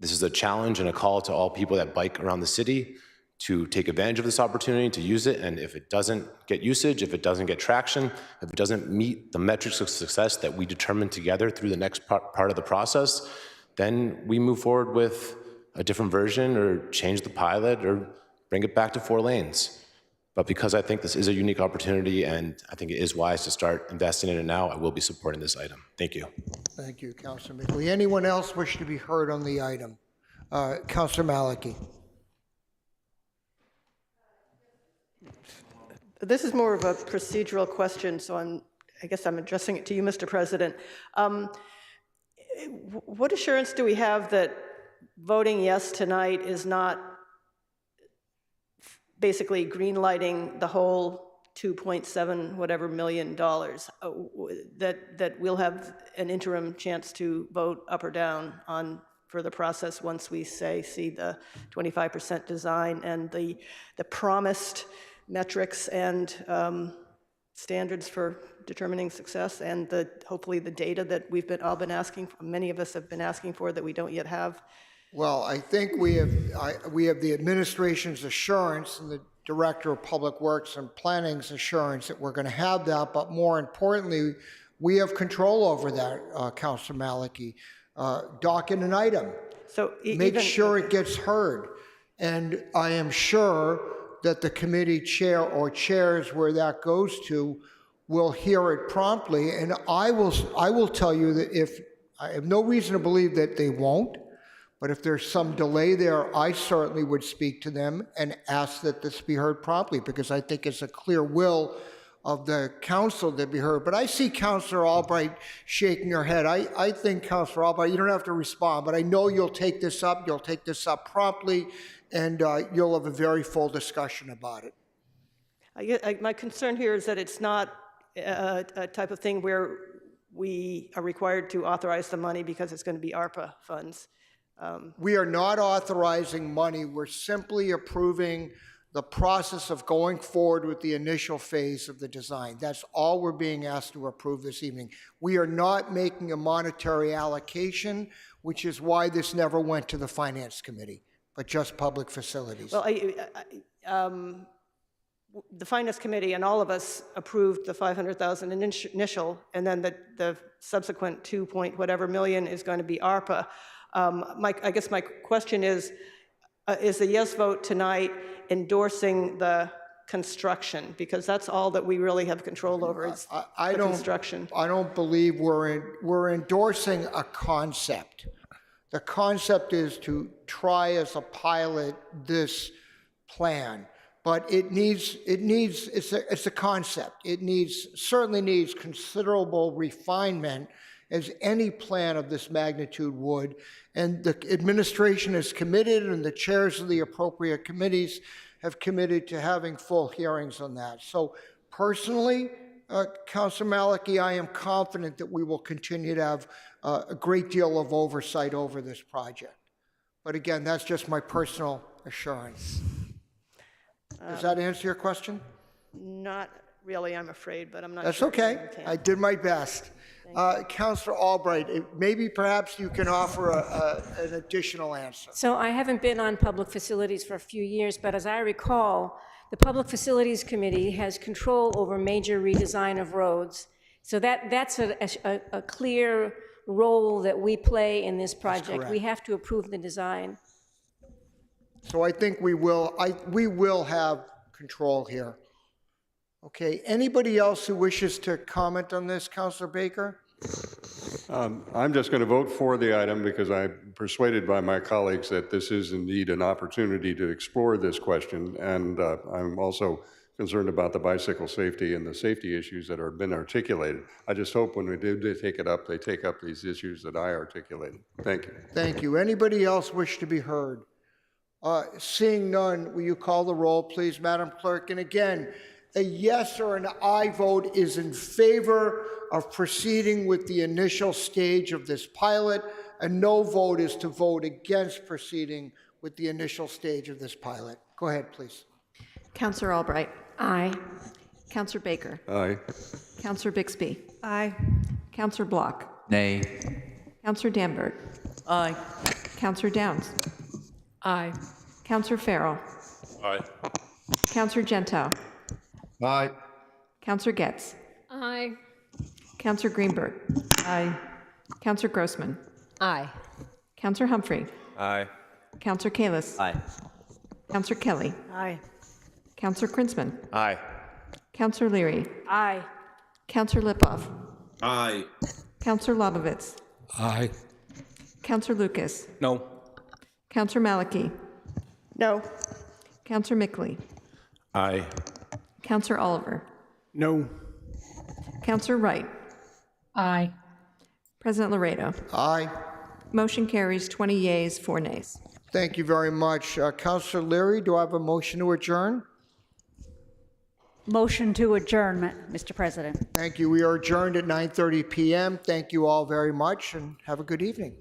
This is a challenge and a call to all people that bike around the city to take advantage of this opportunity, to use it, and if it doesn't get usage, if it doesn't get traction, if it doesn't meet the metrics of success that we determine together through the next part of the process, then we move forward with a different version or change the pilot or bring it back to 4 lanes. But because I think this is a unique opportunity and I think it is wise to start investing in it now, I will be supporting this item. Thank you. Thank you, Councilor Mickley. Anyone else wish to be heard on the item? Councilor Maliki. This is more of a procedural question, so I guess I'm addressing it to you, Mr. President. What assurance do we have that voting yes tonight is not basically green-lighting the whole $2.7 whatever million, that we'll have an interim chance to vote up or down on further process once we see the 25% design and the promised metrics and standards for determining success, and hopefully the data that all been asking for, many of us have been asking for, that we don't yet have. Well, I think we have the administration's assurance and the Director of Public Works and Planning's assurance that we're going to have that, but more importantly, we have control over that, Councilor Maliki. Docket an item. So make sure it gets heard. And I am sure that the committee chair or chairs where that goes to will hear it promptly. And I will tell you that I have no reason to believe that they won't, but if there's some delay there, I certainly would speak to them and ask that this be heard promptly, because I think it's a clear will of the council to be heard. But I see Councilor Albright shaking her head. I think, Councilor Albright, you don't have to respond, but I know you'll take this up. You'll take this up promptly, and you'll have a very full discussion about it. My concern here is that it's not a type of thing where we are required to authorize the money because it's going to be ARPA funds. We are not authorizing money. We're simply approving the process of going forward with the initial phase of the design. That's all we're being asked to approve this evening. We are not making a monetary allocation, which is why this never went to the Finance Committee, but just Public Facilities. Well, the Finance Committee and all of us approved the $500,000 initial, and then the subsequent 2-point-whatever million is going to be ARPA. I guess my question is the yes vote tonight endorsing the construction? Because that's all that we really have control over is the construction. I don't believe we're endorsing a concept. The concept is to try as a pilot this plan, but it's a concept. It certainly needs considerable refinement, as any plan of this magnitude would. And the administration is committed, and the chairs of the appropriate committees have committed to having full hearings on that. So personally, Councilor Maliki, I am confident that we will continue to have a great deal of oversight over this project. But again, that's just my personal assurance. Does that answer your question? Not really, I'm afraid, but I'm not That's sure. okay. I did my best. Councilor Albright, maybe perhaps you can offer an additional answer. So I haven't been on public facilities for a few years, but as I recall, the Public Facilities Committee has control over major redesign of roads. So that's a clear role that we play in this project. We have to approve the design. So I think we will have control here. Okay, anybody else who wishes to comment on this? Councilor Baker? I'm just going to vote for the item because I'm persuaded by my colleagues that this is indeed an opportunity to explore this question. And I'm also concerned about the bicycle safety and the safety issues that have been articulated. I just hope when we do take it up, they take up these issues that I articulated. Thank you. Thank you. Anybody else wish to be heard? Seeing none, will you call the roll, please, Madam Clerk? And again, a yes or an aye vote is in favor of proceeding with the initial stage of this pilot. A no vote is to vote against proceeding with the initial stage of this pilot. Go ahead, please. Councilor Albright. Aye. Councilor Baker. Aye. Councilor Bixby. Aye. Councilor Block. Nay. Councilor Danberg. Aye. Councilor Downs. Aye. Councilor Farrell. Aye. Councilor Gentile. Aye. Councilor Getz. Aye. Councilor Greenberg. Aye. Councilor Grossman. Aye. Councilor Humphrey. Aye. Councilor Kalis. Aye. Councilor Kelly. Aye. Councilor Krinsman. Aye. Councilor Leary. Aye. Councilor Lipoff. Aye. Councilor Lobovitz. Aye. Councilor Lucas. No. Councilor Maliki. No. Councilor Mickley. Aye. Councilor Oliver. No. Councilor Wright. Aye. President Laredo. Aye. Motion carries 20 yeas, 4 nays. Thank you very much. Councilor Leary, do I have a motion to adjourn? Motion to adjourn, Mr. President. Thank you. We are adjourned at 9:30 p.m. Thank you all very much, and have a good evening.